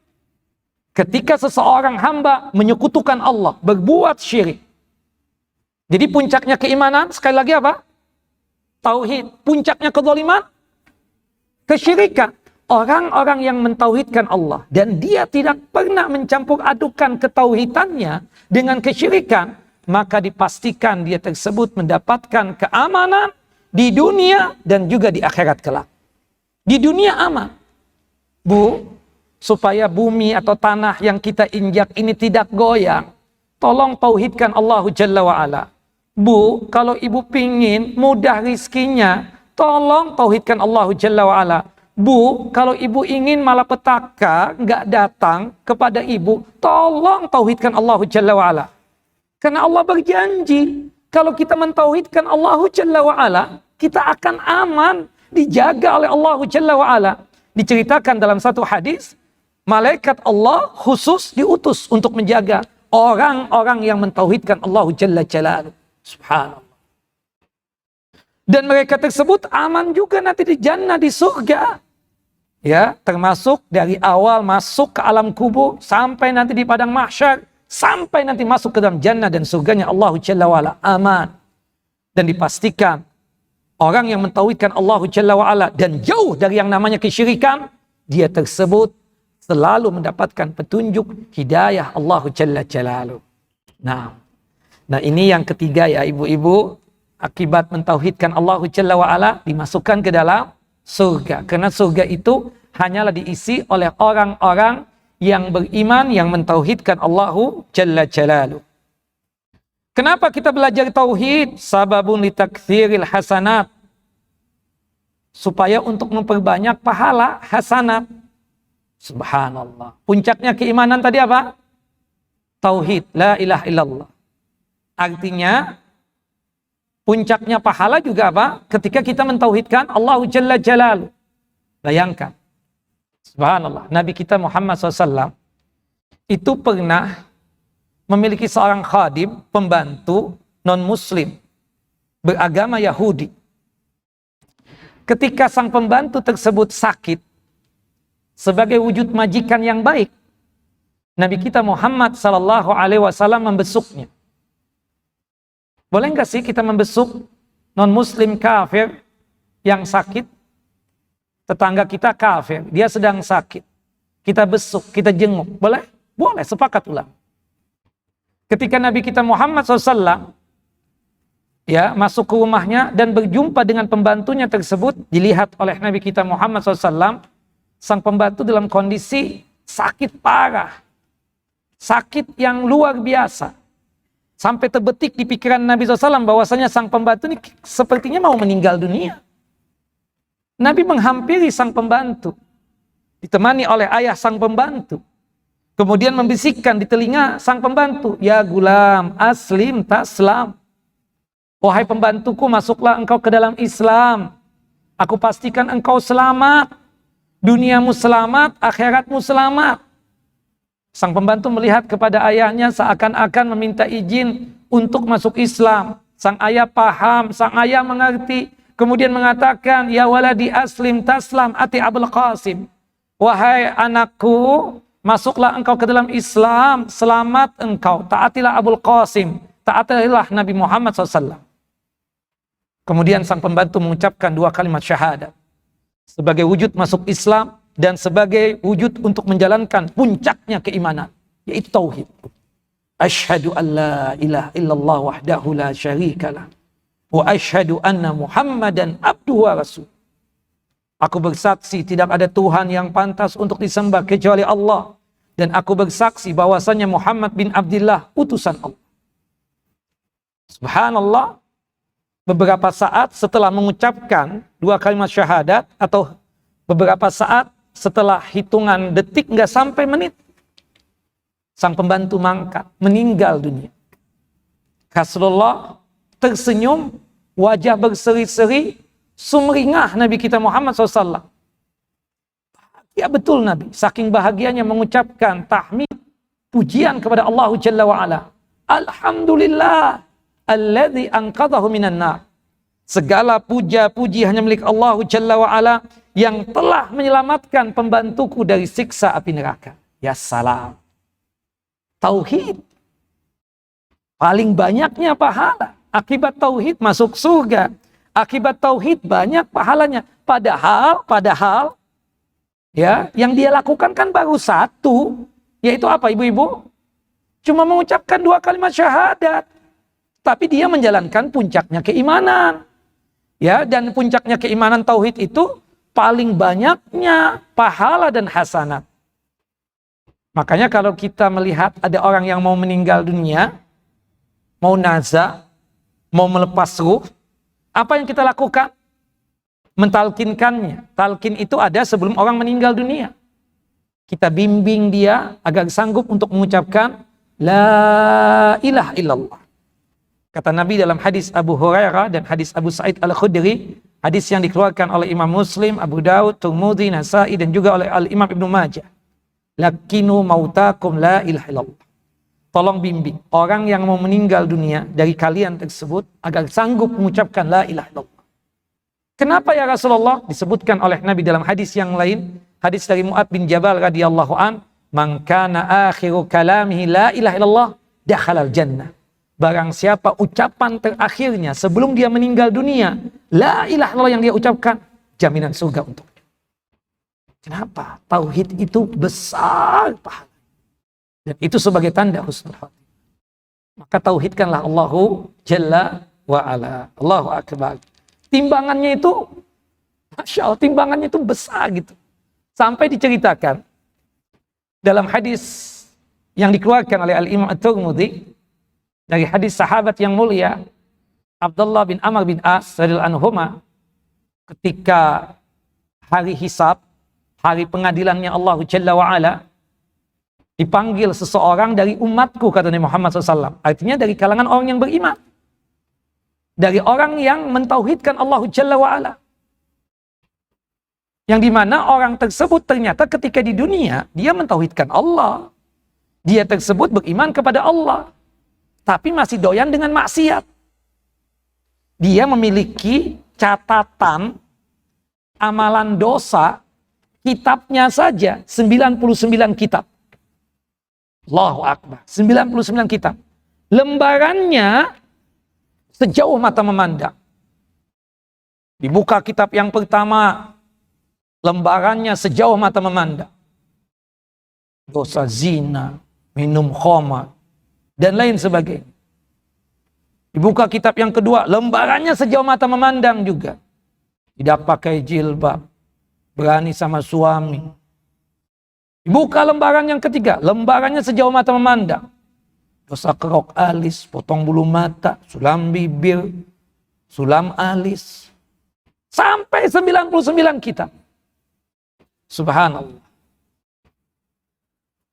Ketika seseorang hamba menyekutukan Allah, berbuat syirik. Jadi puncaknya keimanan, sekali lagi apa? Tauhid. Puncaknya kezaliman, kesyirikan. Orang-orang yang mentauhidkan Allah dan dia tidak pernah mencampur adukan ketauhidannya dengan kesyirikan, maka dipastikan dia tersebut mendapatkan keamanan di dunia dan juga di akhirat kelak. Di dunia aman. Bu, supaya bumi atau tanah yang kita injak ini tidak goyang, tolong tauhidkan Allah Jalla wa Ala. Bu, kalau ibu pingin mudah rizkinya, tolong tauhidkan Allah Jalla wa Ala. Bu, kalau ibu ingin malapetaka nggak datang kepada ibu, tolong tauhidkan Allah Jalla wa Ala. Karena Allah berjanji, kalau kita mentauhidkan Allah Jalla wa Ala, kita akan aman, dijaga oleh Allah Jalla wa Ala. Diceritakan dalam satu hadis, malaikat Allah khusus diutus untuk menjaga orang-orang yang mentauhidkan Allah Jalla Jalaluhu. Subhanallah. Dan mereka tersebut aman juga nanti di jannah, di surga. Ya, termasuk dari awal masuk ke alam kubur sampai nanti di padang mahsyar, sampai nanti masuk ke dalam jannah dan surganya Allah Jalla wa'ala, aman. Dan dipastikan orang yang mentauhidkan Allah Jalla wa'ala dan jauh dari yang namanya kesyirikan, dia tersebut selalu mendapatkan petunjuk hidayah Allah Jalla Jalaluh. Nah ini yang ketiga ya ibu-ibu, akibat mentauhidkan Allah Jalla wa'ala dimasukkan ke dalam surga. Karena surga itu hanyalah diisi oleh orang-orang yang beriman, yang mentauhidkan Allah Jalla Jalaluh. Kenapa kita belajar tauhid? Sababun litakthiril hasanat. Supaya untuk memperbanyak pahala hasanat. Subhanallah. Puncaknya keimanan tadi apa? Tauhid, la ilaha illallah. Artinya puncaknya pahala juga apa? Ketika kita mentauhidkan Allah Jalla Jalaluh. Bayangkan. Subhanallah. Nabi kita Muhammad SAW itu pernah memiliki seorang khadim, pembantu non-muslim, beragama Yahudi. Ketika sang pembantu tersebut sakit, sebagai wujud majikan yang baik, Nabi kita Muhammad SAW membesuknya. Boleh nggak sih kita membesuk non-muslim kafir yang sakit? Tetangga kita kafir, dia sedang sakit. Kita besuk, kita jenguk. Boleh? Boleh, sepakat ulama. Ketika Nabi kita Muhammad SAW masuk ke rumahnya dan berjumpa dengan pembantunya tersebut, dilihat oleh Nabi kita Muhammad SAW, sang pembantu dalam kondisi sakit parah. Sakit yang luar biasa. Sampai terbetik di pikiran Nabi SAW bahwasanya sang pembantu ini sepertinya mau meninggal dunia. Nabi menghampiri sang pembantu, ditemani oleh ayah sang pembantu. Kemudian membisikkan di telinga sang pembantu, "Ya gulam, aslim taslam." Wahai pembantuku, masuklah engkau ke dalam Islam. Aku pastikan engkau selamat. Duniamu selamat, akhiratmu selamat. Sang pembantu melihat kepada ayahnya seakan-akan meminta izin untuk masuk Islam. Sang ayah paham, sang ayah mengerti. Kemudian mengatakan, "Ya waladi aslim taslam ati Abul Qasim." Wahai anakku, masuklah engkau ke dalam Islam, selamat engkau. Taatilah Abul Qasim, taatilah Nabi Muhammad SAW. Kemudian sang pembantu mengucapkan 2 kalimat syahadat sebagai wujud masuk Islam dan sebagai wujud untuk menjalankan puncaknya keimanan, yaitu tauhid. Asyhadu an la ilaha illallah wahdahu la syarikalah wa asyhadu anna Muhammadan abduhu wa rasul. Aku bersaksi tidak ada Tuhan yang pantas untuk disembah kecuali Allah, dan aku bersaksi bahwasanya Muhammad bin Abdullah utusan Allah. Subhanallah. Beberapa saat setelah mengucapkan 2 kalimat syahadat, atau beberapa saat setelah hitungan detik, nggak sampai menit, sang pembantu mangkat, meninggal dunia. Rasulullah tersenyum, wajah berseri-seri, sumringah Nabi kita Muhammad SAW. Ya betul Nabi, saking bahagianya mengucapkan tahmid, pujian kepada Allah Jalla wa'ala. Alhamdulillah alladzi anqadhahu minan nar. Segala puja-puji hanya milik Allah Jalla wa'ala yang telah menyelamatkan pembantuku dari siksa api neraka. Ya salam. Tauhid. Paling banyaknya pahala. Akibat tauhid masuk surga. Akibat tauhid banyak pahalanya. Padahal ya, yang dia lakukan kan baru satu. Yaitu apa ibu-ibu? Cuma mengucapkan 2 kalimat syahadat. Tapi dia menjalankan puncaknya keimanan. Ya, dan puncaknya keimanan tauhid itu paling banyaknya pahala dan hasanat. Makanya kalau kita melihat ada orang yang mau meninggal dunia, mau naza, mau melepas ruh, apa yang kita lakukan? Mentalkinkannya. Talkin itu ada sebelum orang meninggal dunia. Kita bimbing dia agar sanggup untuk mengucapkan la ilaha illallah. Kata Nabi dalam hadis Abu Hurairah dan hadis Abu Sa'id Al-Khudri, hadis yang dikeluarkan oleh Imam Muslim, Abu Daud, Tirmidzi, Nasa'i dan juga oleh Al-Imam Ibnu Majah. Lakinu mautakum la ilaha illallah. Tolong bimbing orang yang mau meninggal dunia dari kalian tersebut agar sanggup mengucapkan la ilaha illallah. Kenapa ya Rasulullah? Disebutkan oleh Nabi dalam hadis yang lain, hadis dari Mu'adz bin Jabal radhiyallahu an, "Man kana akhiru kalamihi la ilaha illallah, dakhalal jannah." Barang siapa ucapan terakhirnya sebelum dia meninggal dunia, la ilaha illallah yang dia ucapkan, jaminan surga untuknya. Kenapa? Tauhid itu besar pahala. Dan itu sebagai tanda husnul khatimah. Maka tauhidkanlah Allahu Jalla wa Ala. Allahu Akbar. Timbangannya itu, Masya Allah, timbangannya itu besar gitu. Sampai diceritakan dalam hadis yang dikeluarkan oleh Al-Imam At-Tirmidzi dari hadis sahabat yang mulia Abdullah bin Amr bin As radhiyallahu anhuma, ketika hari hisab, hari pengadilannya Allah Jalla wa Ala, dipanggil seseorang dari umatku, kata Nabi Muhammad SAW. Artinya dari kalangan orang yang beriman, dari orang yang mentauhidkan Allah Jalla wa Ala, yang dimana orang tersebut ternyata ketika di dunia dia mentauhidkan Allah, dia tersebut beriman kepada Allah, tapi masih doyan dengan maksiat. Dia memiliki catatan amalan dosa, kitabnya saja 99 kitab. Allahu Akbar, 99 kitab. Lembarannya sejauh mata memandang. Dibuka kitab yang pertama, lembarannya sejauh mata memandang. Dosa zina, minum khamar, dan lain sebagainya. Dibuka kitab yang kedua, lembarannya sejauh mata memandang juga. Tidak pakai jilbab, berani sama suami. Dibuka lembaran yang ketiga, lembarannya sejauh mata memandang. Dosa kerok alis, potong bulu mata, sulam bibir, sulam alis. Sampai 99 kitab. Subhanallah.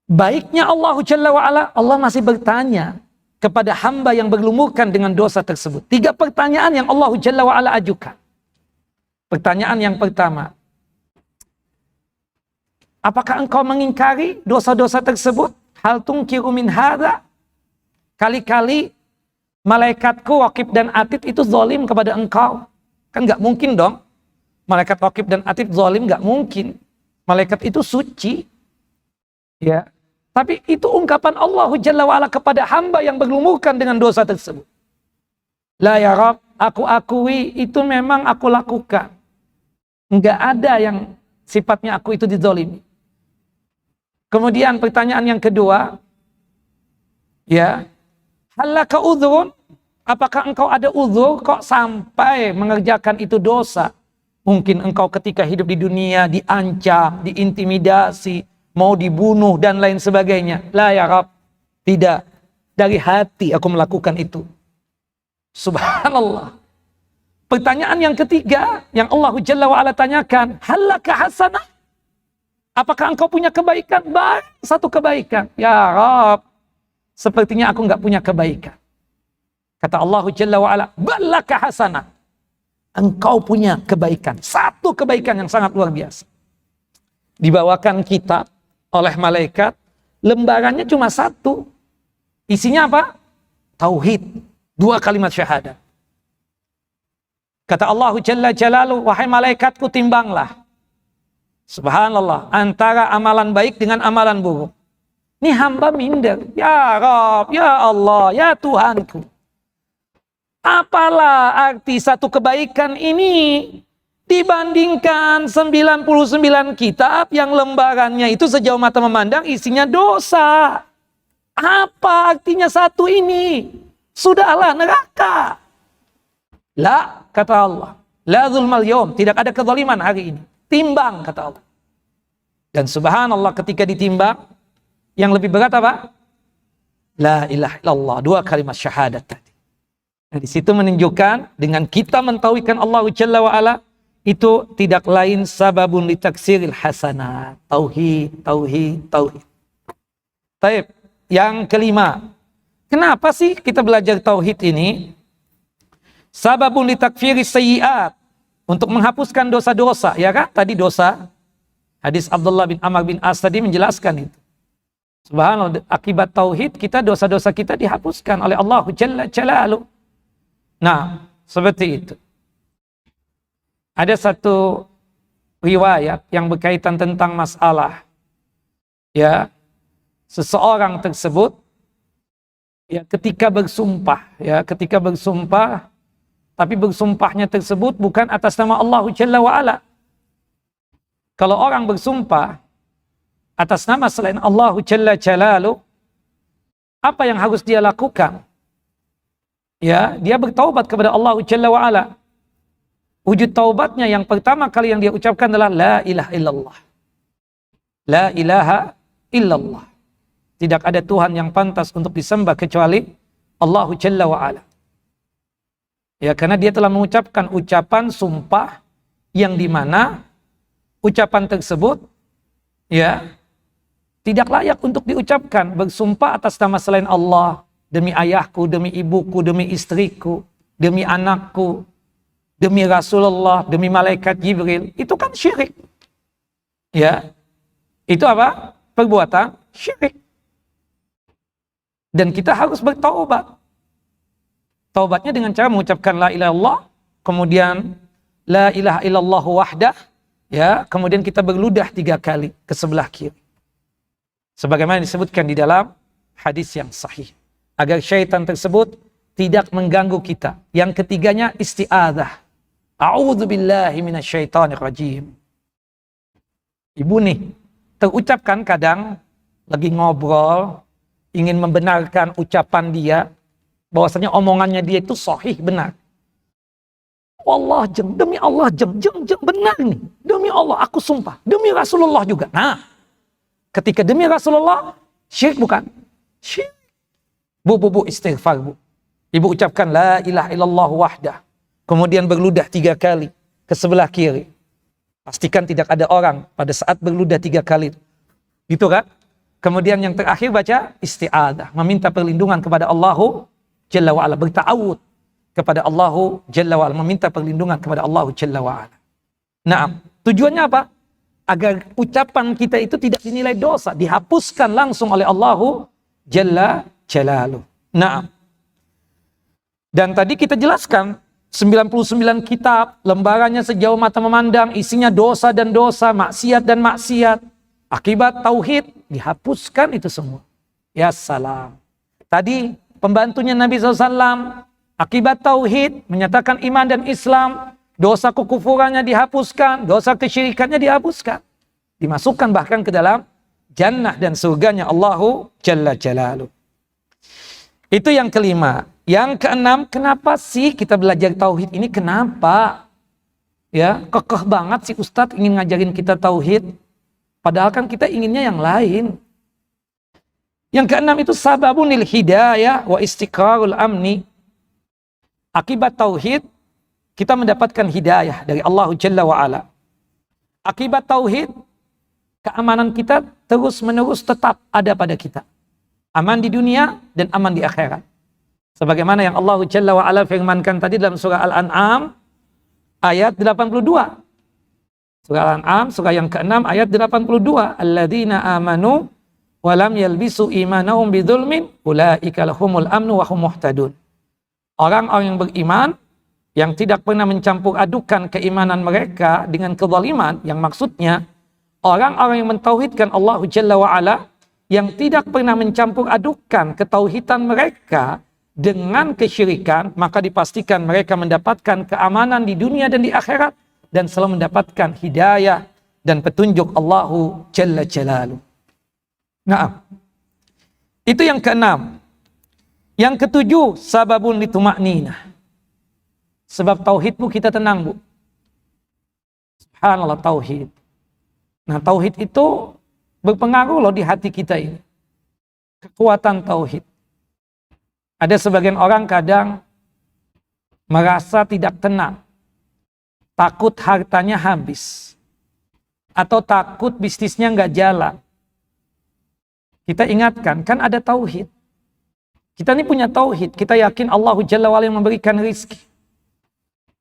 Baiknya Allah Jalla wa'ala, Allah masih bertanya kepada hamba yang berlumurkan dengan dosa tersebut. 3 pertanyaan yang Allah Jalla wa'ala ajukan. Pertanyaan yang pertama, apakah engkau mengingkari dosa-dosa tersebut? Hal tungkiru min hadza? Kali-kali malaikatku Raqib dan Atid itu zalim kepada engkau. Kan nggak mungkin dong. Malaikat Raqib dan Atid zalim, nggak mungkin. Malaikat itu suci. Ya. Tapi itu ungkapan Allah Jalla wa'ala kepada hamba yang berlumurkan dengan dosa tersebut. La ya Rabb, aku akui itu memang aku lakukan. Nggak ada yang sifatnya aku itu dizalimi. Kemudian pertanyaan yang kedua, ya, halaka udhurun, apakah engkau ada udhur kok sampai mengerjakan itu dosa? Mungkin engkau ketika hidup di dunia diancam, diintimidasi, mau dibunuh dan lain sebagainya. La ya Rabb, tidak. Dari hati aku melakukan itu. Subhanallah. Pertanyaan yang ketiga yang Allah Jalla wa'ala tanyakan, halaka hasanah? Apakah engkau punya kebaikan? Baik, satu kebaikan. Ya Rabb, sepertinya aku enggak punya kebaikan. Kata Allah Jalla wa'ala, balaka hasanah. Engkau punya kebaikan. Satu kebaikan yang sangat luar biasa. Dibawakan kitab oleh malaikat, lembarannya cuma 1. Isinya apa? Tauhid. 2 kalimat syahadat. Kata Allah Jalla Jalaluhu, wahai malaikatku, timbanglah. Subhanallah, antara amalan baik dengan amalan buruk. Ini hamba minder. Ya Rabb, ya Allah, ya Tuhanku. Apalah arti satu kebaikan ini dibandingkan 99 kitab yang lembarannya itu sejauh mata memandang isinya dosa. Apa artinya satu ini? Sudahlah, neraka. La, kata Allah. La zulmal yawm, tidak ada kezaliman hari ini. Timbang, kata Allah. Dan subhanallah, ketika ditimbang, yang lebih berat apa? La ilaha illallah, 2 kalimat syahadat tadi. Nah, di situ menunjukkan dengan kita mentauhidkan Allah Jalla wa Ala, itu tidak lain sababun li taksiril hasanat. Tauhid, tauhid, tauhid. Baik, yang kelima. Kenapa sih kita belajar tauhid ini? Sababun li takfiris sayyiat. Untuk menghapuskan dosa-dosa, ya kan? Tadi dosa. Hadis Abdullah bin Amr bin As tadi menjelaskan itu. Subhanallah, akibat tauhid kita, dosa-dosa kita dihapuskan oleh Allah Jalla Jalaluhu. Nah, seperti itu. Ada satu riwayat yang berkaitan tentang masalah ya seseorang tersebut ya ketika bersumpah tapi bersumpahnya tersebut bukan atas nama Allah Jalla wa Ala. Kalau orang bersumpah atas nama selain Allah Jalla Jalaluh, apa yang harus dia lakukan? Ya, dia bertaubat kepada Allah Jalla wa Ala. Wujud taubatnya yang pertama kali yang dia ucapkan adalah la ilaha illallah. La ilaha illallah. Tidak ada Tuhan yang pantas untuk disembah kecuali Allah Jalla wa Ala. Ya, karena dia telah mengucapkan ucapan sumpah yang dimana ucapan tersebut ya tidak layak untuk diucapkan. Bersumpah atas nama selain Allah, demi ayahku, demi ibuku, demi istriku, demi anakku, demi Rasulullah, demi malaikat Jibril, itu kan syirik. Ya, itu apa? Perbuatan syirik. Dan kita harus bertaubat. Taubatnya dengan cara mengucapkan la ilaha illallah, kemudian la ilaha illallah wahdah, ya, kemudian kita berludah 3 kali ke sebelah kiri. Sebagaimana disebutkan di dalam hadis yang sahih. Agar syaitan tersebut tidak mengganggu kita. Yang ketiganya isti'adzah. A'udzubillahi minasyaitonirrajim. Ibu nih, terucapkan kadang lagi ngobrol, ingin membenarkan ucapan dia, bahwasanya omongannya dia itu sahih, benar. Wallah jeng, demi Allah jeng, benar nih. Demi Allah aku sumpah, demi Rasulullah juga. Nah, ketika demi Rasulullah, syirik bukan? Syirik. Bu, istighfar bu. Ibu ucapkan la ilaha illallah wahdah. Kemudian berludah 3 kali ke sebelah kiri. Pastikan tidak ada orang pada saat berludah 3 kali. Gitu kan? Kemudian yang terakhir baca isti'adzah. Meminta perlindungan kepada Allahu Jalla wa'ala. Berta'awud kepada Allahu Jalla wa'ala. Meminta perlindungan kepada Allahu Jalla wa'ala. Nah, tujuannya apa? Agar ucapan kita itu tidak dinilai dosa. Dihapuskan langsung oleh Allahu Jalla Jalaluh. Nah, dan tadi kita jelaskan 99 kitab, lembarannya sejauh mata memandang, isinya dosa dan dosa, maksiat dan maksiat. Akibat tauhid dihapuskan itu semua. Ya salam. Tadi pembantunya Nabi SAW, akibat tauhid menyatakan iman dan Islam, dosa kekufurannya dihapuskan, dosa kesyirikannya dihapuskan. Dimasukkan bahkan ke dalam jannah dan surganya Allahu Jalla Jalaluh. Itu yang kelima. Yang keenam, kenapa sih kita belajar tauhid ini? Kenapa? Ya, kekeh banget sih Ustadz ingin ngajarin kita tauhid. Padahal kan kita inginnya yang lain. Yang keenam itu sababunil hidayah wa istiqrarul amni. Akibat tauhid, kita mendapatkan hidayah dari Allah Jalla wa'ala. Akibat tauhid, keamanan kita terus-menerus tetap ada pada kita. Aman di dunia dan aman di akhirat. Sebagaimana yang Allah Jalla wa'ala firmankan tadi dalam surah Al-An'am ayat 82. Surah Al-An'am, surah yang ke-6 ayat 82. Alladzina amanu wa lam yalbisu imanahum bidzulmin ulaika lahumul amnu wa hum muhtadun. Orang-orang yang beriman yang tidak pernah mencampur adukan keimanan mereka dengan kezaliman, yang maksudnya orang-orang yang mentauhidkan Allah Jalla wa'ala, yang tidak pernah mencampur adukan ketauhidan mereka dengan kesyirikan, maka dipastikan mereka mendapatkan keamanan di dunia dan di akhirat, dan selalu mendapatkan hidayah dan petunjuk Allahu Jalla Jalaluh. Nah, itu yang keenam. Yang ketujuh, sababun lituma'ninah. Sebab tauhidmu kita tenang, bu. Subhanallah, tauhid. Nah, tauhid itu berpengaruh loh di hati kita ini. Kekuatan tauhid. Ada sebagian orang kadang merasa tidak tenang. Takut hartanya habis. Atau takut bisnisnya nggak jalan. Kita ingatkan, kan ada tauhid. Kita ini punya tauhid. Kita yakin Allah Jalla wa'ala yang memberikan rizki.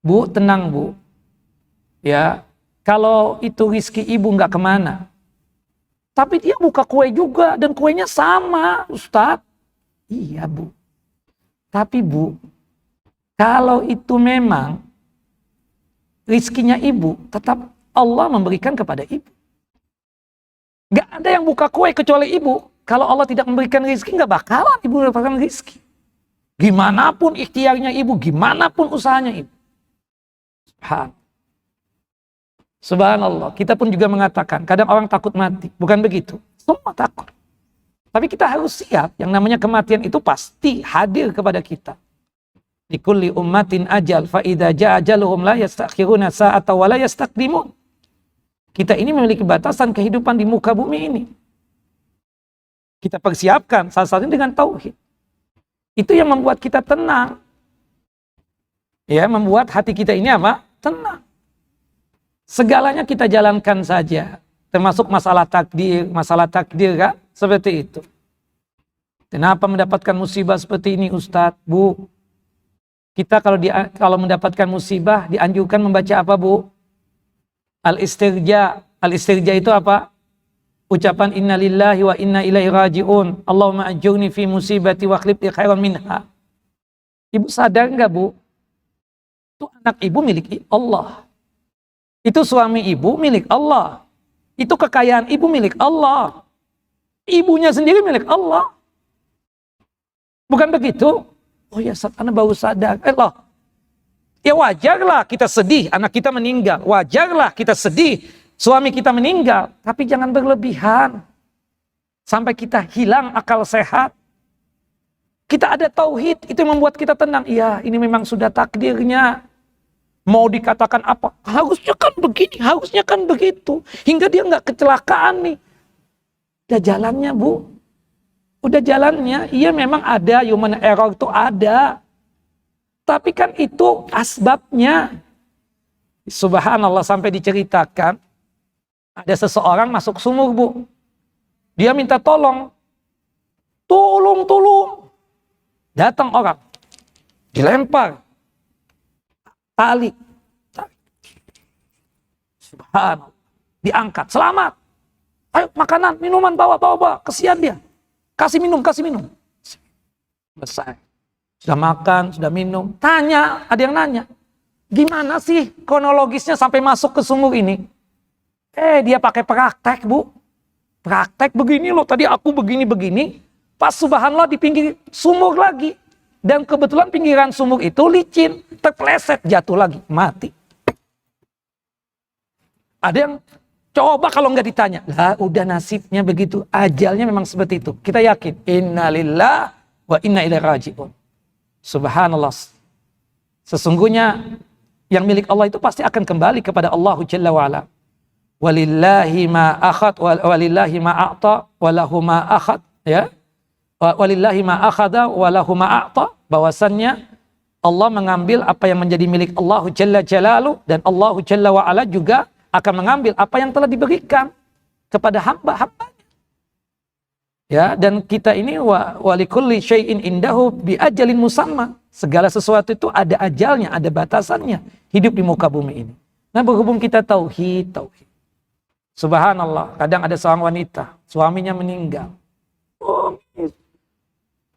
Bu, tenang bu. Ya, kalau itu rizki ibu nggak kemana. Tapi dia buka kue juga dan kuenya sama, Ustadz. Iya bu. Tapi bu, kalau itu memang rizkinya ibu, tetap Allah memberikan kepada ibu. Gak ada yang buka kue kecuali ibu. Kalau Allah tidak memberikan rezeki, gak bakalan ibu mendapatkan rezeki. Gimana pun ikhtiarnya ibu, gimana pun usahanya ibu. Subhanallah. Kita pun juga mengatakan, kadang orang takut mati. Bukan begitu. Semua takut. Tapi kita harus siap, yang namanya kematian itu pasti hadir kepada kita. Likulli ummatin ajal, fa idza jaa ajaluhum la yastakhiruna sa'ata wa la yastaqdimun. Kita ini memiliki batasan kehidupan di muka bumi ini. Kita persiapkan salah satunya dengan tauhid. Itu yang membuat kita tenang. Ya, membuat hati kita ini apa? Tenang. Segalanya kita jalankan saja. Termasuk masalah takdir kan? Seperti itu. Kenapa mendapatkan musibah seperti ini Ustadz, Bu? Kita kalau mendapatkan musibah dianjurkan membaca apa, Bu? Al-istirja. Al-istirja itu apa? Ucapan inna lillahi wa inna ilaihi raji'un. Allahumma ajurni fi musibati wa akhlif li khairan minha. Ibu sadar enggak, Bu? Itu anak ibu milik Allah. Itu suami ibu milik Allah. Itu kekayaan ibu milik Allah. Ibunya sendiri milik Allah. Bukan begitu? Oh ya, Ustaz, anak baru sadar. Loh. Ya wajarlah kita sedih, anak kita meninggal. Wajarlah kita sedih, suami kita meninggal. Tapi jangan berlebihan. Sampai kita hilang akal sehat. Kita ada tauhid, itu yang membuat kita tenang. Iya, ini memang sudah takdirnya. Mau dikatakan apa? Harusnya kan begini, harusnya kan begitu. Hingga dia nggak kecelakaan nih. Udah jalannya, Bu. Udah jalannya. Iya memang ada, human error itu ada. Tapi kan itu asbabnya. Subhanallah, sampai diceritakan. Ada seseorang masuk sumur, Bu. Dia minta tolong. Tolong. Datang orang. Dilempar. Tali. Subhanallah. Diangkat. Selamat. Ayo makanan, minuman, bawa. Kesian dia. Kasih minum. Selesai. Sudah makan, sudah minum. Tanya, ada yang nanya. Gimana sih kronologisnya sampai masuk ke sumur ini? Dia pakai praktek, Bu. Praktek begini loh, tadi aku begini. Pas subhanallah di pinggir sumur lagi. Dan kebetulan pinggiran sumur itu licin. Terpleset, jatuh lagi, mati. Ada yang coba kalau nggak ditanya. Lah udah nasibnya begitu. Ajalnya memang seperti itu. Kita yakin. Innalillah wa inna ilaihi raji'un. Subhanallah. Sesungguhnya yang milik Allah itu pasti akan kembali kepada Allah Jalla wa'ala. Walillahi ma akhad walillahi ma a'ta walahu ma akhad, ya. Walillahi ma akhada walahu ma a'ta. Bahwasannya Allah mengambil apa yang menjadi milik Allah Jalla Jalaluh, dan Allah Jalla wa'ala juga akan mengambil apa yang telah diberikan kepada hamba-hambanya. Ya, dan kita ini walikulli syai'in indahu bi ajalin musamma. Segala sesuatu itu ada ajalnya, ada batasannya hidup di muka bumi ini. Nah, berhubung kita tauhid. Subhanallah, kadang ada seorang wanita, suaminya meninggal.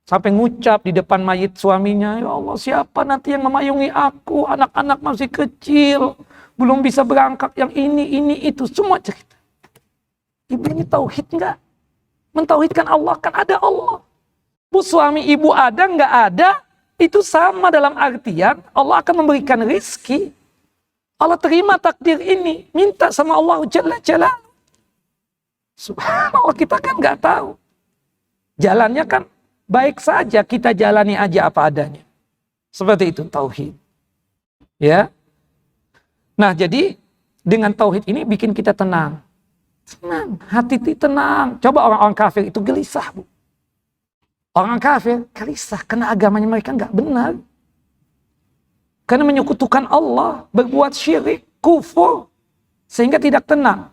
Sampai ngucap di depan mayit suaminya, ya Allah, siapa nanti yang memayungi aku? Anak-anak masih kecil, belum bisa berangkat, yang ini, itu, semua cerita. Ibu ini tauhid enggak? Mentauhidkan Allah, kan ada Allah. Bu, suami ibu ada, nggak ada, itu sama dalam artian Allah akan memberikan rizki. Allah terima takdir ini, minta sama Allah Jalla Jalla. Subhanallah, kita kan nggak tahu. Jalannya kan baik saja, kita jalani aja apa adanya. Seperti itu tauhid. Ya. Nah, jadi dengan tauhid ini bikin kita tenang. Tenang, hati tenang. Coba orang-orang kafir itu gelisah, Bu. Orang kafir gelisah karena agamanya mereka nggak benar. Karena menyekutukan Allah, berbuat syirik, kufur, sehingga tidak tenang.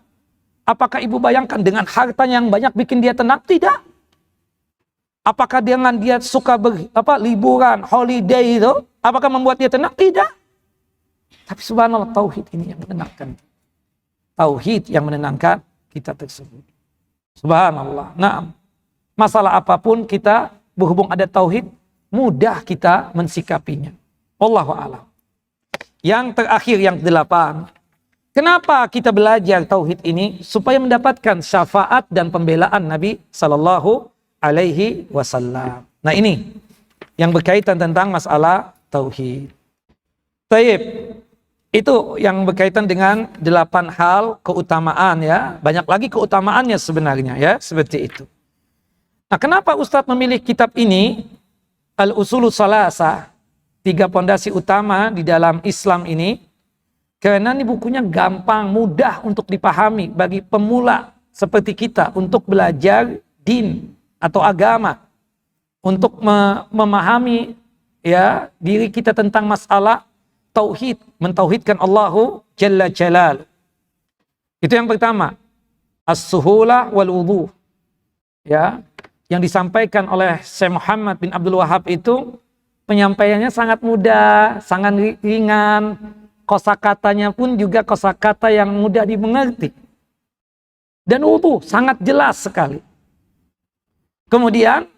Apakah ibu bayangkan dengan hartanya yang banyak bikin dia tenang? Tidak. Apakah dengan dia suka liburan, holiday itu, apakah membuat dia tenang? Tidak. Tapi subhanallah, tauhid ini yang menenangkan. Tauhid yang menenangkan kita tersebut. Subhanallah. Nah, masalah apapun kita berhubung ada tauhid, mudah kita mensikapinya. Wallahu a'lam. Yang terakhir, yang ke-8, Kenapa kita belajar tauhid ini? Supaya mendapatkan syafaat dan pembelaan Nabi Sallallahu Alaihi Wasallam. Nah ini yang berkaitan tentang masalah tauhid. Taib. Itu yang berkaitan dengan 8 hal keutamaan ya. Banyak lagi keutamaannya sebenarnya ya, seperti itu. Nah, kenapa Ustadz memilih kitab ini? Al-Usulus Salasah, 3 pondasi utama di dalam Islam ini. Karena ini bukunya gampang, mudah untuk dipahami bagi pemula seperti kita untuk belajar din atau agama, untuk memahami ya diri kita tentang masalah tauhid, mentauhidkan Allahu Jalla Jalal. Itu yang pertama, as-suhulah wal wudu. Ya, yang disampaikan oleh Syekh Muhammad bin Abdul Wahab itu penyampaiannya sangat mudah, sangat ringan. Kosakatanya pun juga kosakata yang mudah dimengerti. Dan wudu sangat jelas sekali. Kemudian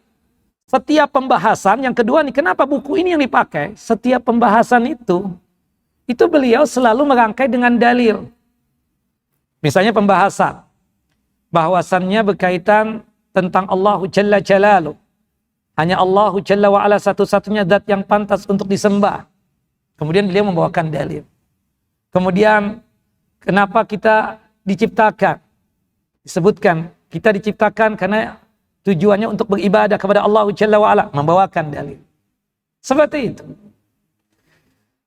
setiap pembahasan, yang kedua nih, kenapa buku ini yang dipakai? Setiap pembahasan itu beliau selalu merangkai dengan dalil. Misalnya pembahasan bahwasannya berkaitan tentang Allahu Jalla Jalaluh. Hanya Allahu Jalla wa'ala satu-satunya zat yang pantas untuk disembah. Kemudian beliau membawakan dalil. Kemudian kenapa kita diciptakan? Disebutkan kita diciptakan karena tujuannya untuk beribadah kepada Allah Jalla wa'ala, membawakan dalil. Seperti itu.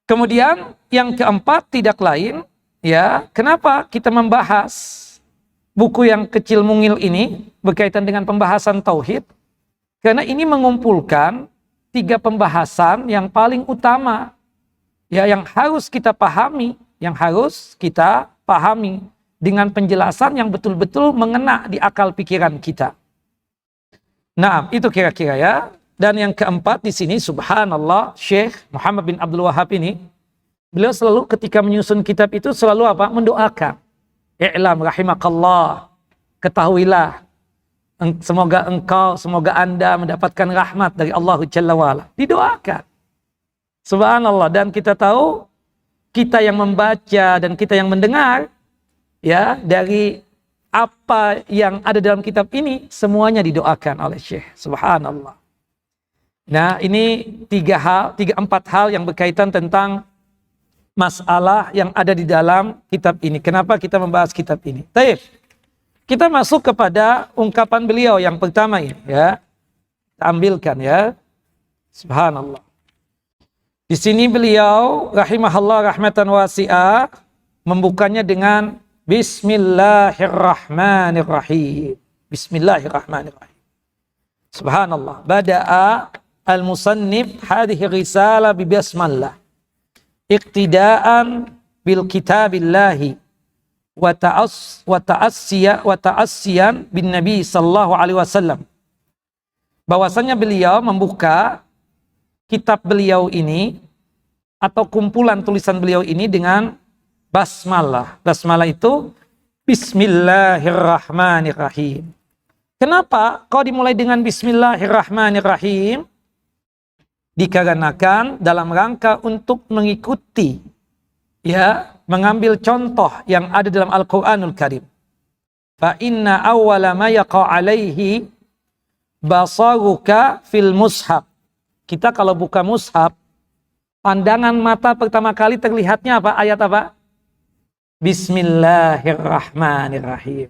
Kemudian yang keempat tidak lain, ya, kenapa kita membahas buku yang kecil mungil ini berkaitan dengan pembahasan tauhid? Karena ini mengumpulkan 3 pembahasan yang paling utama, ya, yang harus kita pahami, dengan penjelasan yang betul-betul mengena di akal pikiran kita. Nah, itu kira-kira ya. Dan yang keempat di sini, subhanallah, Syekh Muhammad bin Abdul Wahab ini, beliau selalu ketika menyusun kitab itu selalu apa? Mendoakan. I'lam rahimakallah. Ketahuilah, semoga Anda mendapatkan rahmat dari Allah Jalla wa'ala. Didoakan. Subhanallah. Dan kita tahu, kita yang membaca dan kita yang mendengar, ya, dari apa yang ada dalam kitab ini, semuanya didoakan oleh Syekh. Subhanallah. Nah, ini 4 hal yang berkaitan tentang masalah yang ada di dalam kitab ini. Kenapa kita membahas kitab ini? Baik. Kita masuk kepada ungkapan beliau yang pertama ini, ya. Kita ambilkan ya. Subhanallah. Di sini beliau rahimahullah rahmatan wasi'ah membukanya dengan Bismillahirrahmanirrahim. Bismillahirrahmanirrahim. Subhanallah. Bada'a al-musannif hadhihi risalah bi basmallah. Iqtidaan bil kitabillahi wa ta'assiyan bin Nabi sallallahu alaihi wasallam. Bahwasanya beliau membuka kitab beliau ini atau kumpulan tulisan beliau ini dengan basmalah. Basmalah itu Bismillahirrahmanirrahim. Kenapa kau dimulai dengan Bismillahirrahmanirrahim? Dikarenakan dalam rangka untuk mengikuti, ya, mengambil contoh yang ada dalam Al-Quranul Karim. Fa inna awwala ma yaqa alaihi basaruka fil mushaf. Kita kalau buka mushaf, pandangan mata pertama kali terlihatnya apa? Ayat apa? Bismillahirrahmanirrahim.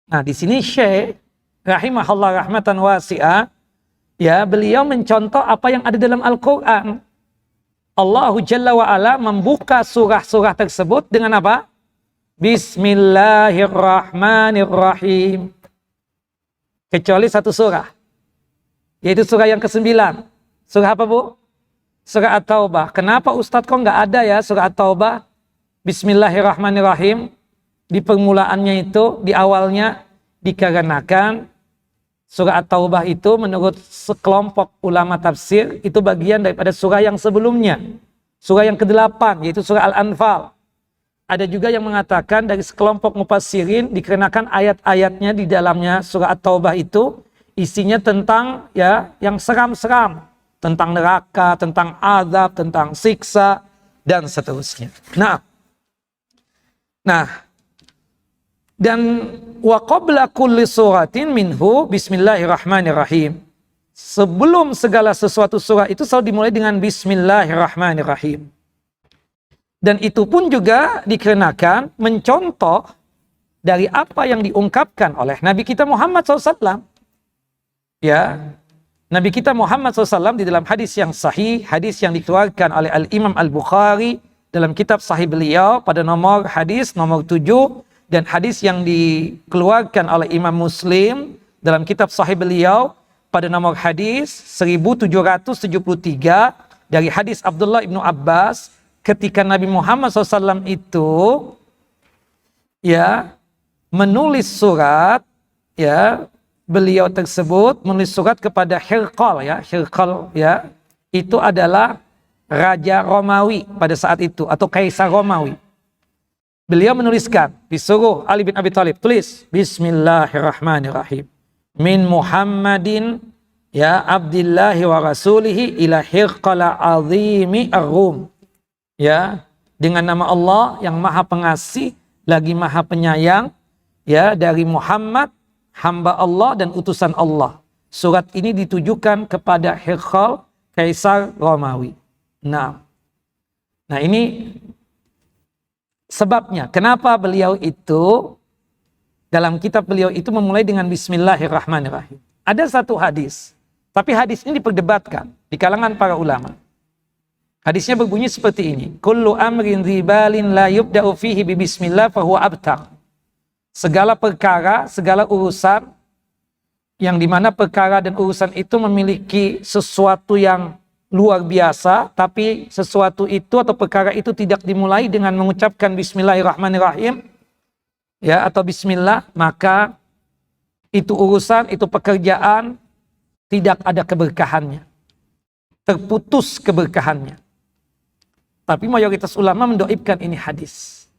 Nah, di sini Syekh rahimahullah rahmatan wasi'ah, ya, beliau mencontoh apa yang ada dalam Al-Quran. Allahu Jalla wa'ala membuka surah-surah tersebut dengan apa? Bismillahirrahmanirrahim. Kecuali satu surah, yaitu surah yang ke-9. Surah apa, Bu? Surah At-Taubah. Kenapa Ustadz kok nggak ada ya surah At-Taubah? Bismillahirrahmanirrahim. Di permulaannya itu, di awalnya, dikarenakan surah At-Taubah itu menurut sekelompok ulama tafsir, itu bagian daripada surah yang sebelumnya. Surah yang ke-8, yaitu surah Al-Anfal. Ada juga yang mengatakan dari sekelompok mufassirin, dikarenakan ayat-ayatnya di dalamnya surah At-Taubah itu, isinya tentang, ya, yang seram-seram. Tentang neraka, tentang azab, tentang siksa, dan seterusnya. Nah, Nah, dan wa qabla kulli suratin minhu bismillahirrahmanirrahim. Sebelum segala sesuatu surah itu selalu dimulai dengan bismillahirrahmanirrahim. Dan itu pun juga dikarenakan mencontoh dari apa yang diungkapkan oleh Nabi kita Muhammad SAW. Ya, Nabi kita Muhammad SAW di dalam hadis yang sahih, hadis yang dikeluarkan oleh Al-Imam Al-Bukhari dalam kitab sahih beliau pada nomor hadis nomor 7, dan hadis yang dikeluarkan oleh Imam Muslim dalam kitab sahih beliau pada nomor hadis 1773 dari hadis Abdullah ibnu Abbas, ketika Nabi Muhammad SAW itu ya menulis surat, ya beliau tersebut menulis surat kepada Hirqal, ya itu adalah raja Romawi pada saat itu atau kaisar Romawi. Beliau menuliskan, disuruh Ali bin Abi Thalib tulis bismillahirrahmanirrahim min Muhammadin ya abdillahi wa rasulihi ila Hirqala azimi ar-Rum. Ya, dengan nama Allah yang maha pengasih lagi maha penyayang, ya, dari Muhammad hamba Allah dan utusan Allah. Surat ini ditujukan kepada Hirqal kaisar Romawi. Nah ini sebabnya kenapa beliau itu dalam kitab beliau itu memulai dengan bismillahirrahmanirrahim. Ada satu hadis, tapi hadis ini diperdebatkan di kalangan para ulama. Hadisnya berbunyi seperti ini. Kullu amrin dzibalin la yubda'u fihi bi bismillah fahuwa abtar. Segala perkara, segala urusan yang dimana perkara dan urusan itu memiliki sesuatu yang luar biasa, tapi sesuatu itu atau perkara itu tidak dimulai dengan mengucapkan bismillahirrahmanirrahim, ya, atau bismillah, maka itu urusan, itu pekerjaan tidak ada keberkahannya, terputus keberkahannya. Tapi mayoritas ulama mendoibkan ini hadis,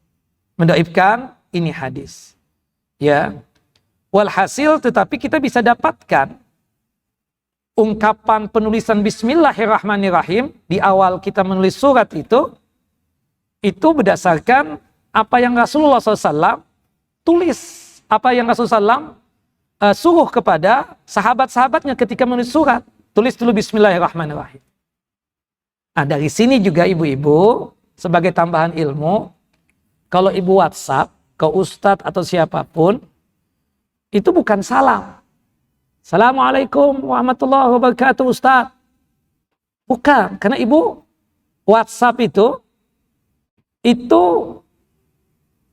ya. Walhasil, tetapi kita bisa dapatkan ungkapan penulisan bismillahirrahmanirrahim di awal kita menulis surat itu berdasarkan apa yang Rasulullah SAW tulis, apa yang Rasulullah SAW suruh kepada sahabat-sahabatnya ketika menulis surat. Tulis dulu bismillahirrahmanirrahim. Nah, dari sini juga ibu-ibu, sebagai tambahan ilmu, kalau ibu WhatsApp ke ustadz atau siapapun, itu bukan salam. Assalamualaikum warahmatullahi wabarakatuh Ustaz. Bukan, karena ibu WhatsApp itu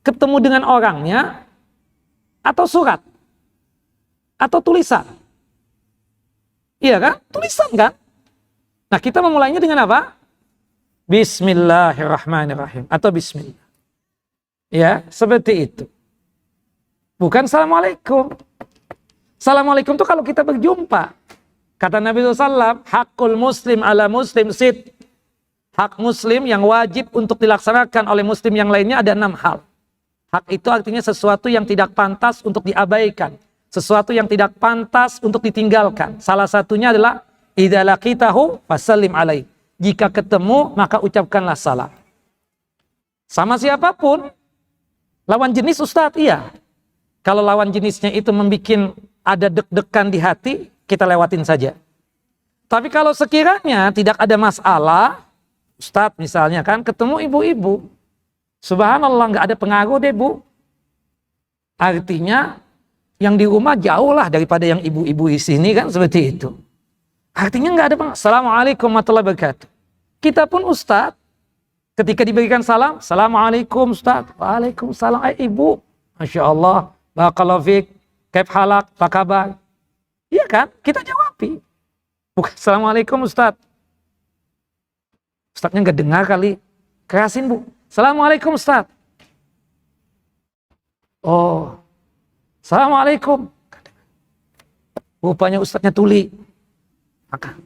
ketemu dengan orangnya atau surat atau tulisan. Iya kan? Tulisan kan? Nah, kita memulainya dengan apa? Bismillahirrahmanirrahim atau bismillah. Ya, seperti itu. Bukan assalamualaikum. Assalamualaikum itu kalau kita berjumpa. Kata Nabi SAW, hakul muslim ala muslim sid. Hak muslim yang wajib untuk dilaksanakan oleh muslim yang lainnya ada 6 hal. Hak itu artinya sesuatu yang tidak pantas untuk diabaikan. Sesuatu yang tidak pantas untuk ditinggalkan. Salah satunya adalah, idza laqitahu fasallim alaih. Jika ketemu, maka ucapkanlah salam. Sama siapapun. Lawan jenis Ustadz, iya. Kalau lawan jenisnya itu membuat ada deg-degan di hati, kita lewatin saja. Tapi kalau sekiranya tidak ada masalah, Ustadz misalnya kan ketemu ibu-ibu, subhanallah nggak ada pengaruh deh bu. Artinya yang di rumah jauh lah daripada yang ibu-ibu di sini kan, seperti itu. Artinya nggak ada pengaruh. Assalamualaikum warahmatullahi wabarakatuh. Kita pun Ustadz, ketika diberikan salam, Assalamualaikum Ustadz, Waalaikumsalam, ibu, Masya Allah, barakallahu fiik, kaif halak, apa kabar? Iya kan? Kita jawabi. Bukan Assalamualaikum Ustadz. Ustadznya nggak dengar kali. Kerasin bu. Assalamualaikum Ustadz. Oh. Assalamualaikum. Rupanya Ustadznya tuli. Maka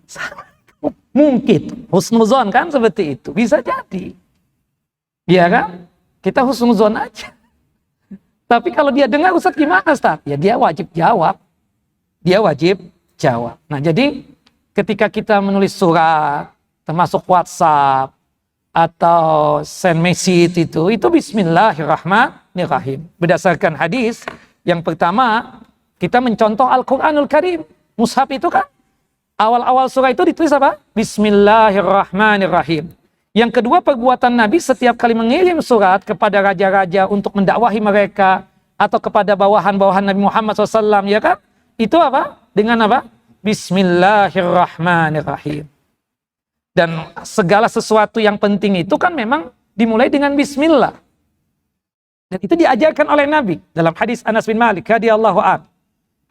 mungkin husnuzon kan seperti itu. Bisa jadi. Iya kan? Kita husnuzon aja. Tapi kalau dia dengar Ustadz gimana Ustadz? Ya dia wajib jawab. Nah jadi ketika kita menulis surat, termasuk WhatsApp, atau send message itu bismillahirrahmanirrahim. Bismillahirrahmanirrahim. Berdasarkan hadis, yang pertama, kita mencontoh Al-Quranul Karim. Mushaf itu kan, awal-awal surah itu ditulis apa? Bismillahirrahmanirrahim. Yang kedua, perbuatan Nabi setiap kali mengirim surat kepada raja-raja untuk mendakwahi mereka, atau kepada bawahan-bawahan Nabi Muhammad SAW, ya kan? Itu apa? Dengan apa? Bismillahirrahmanirrahim. Dan segala sesuatu yang penting itu kan memang dimulai dengan bismillah. Dan itu diajarkan oleh Nabi dalam hadis Anas bin Malik radhiyallahu anhu.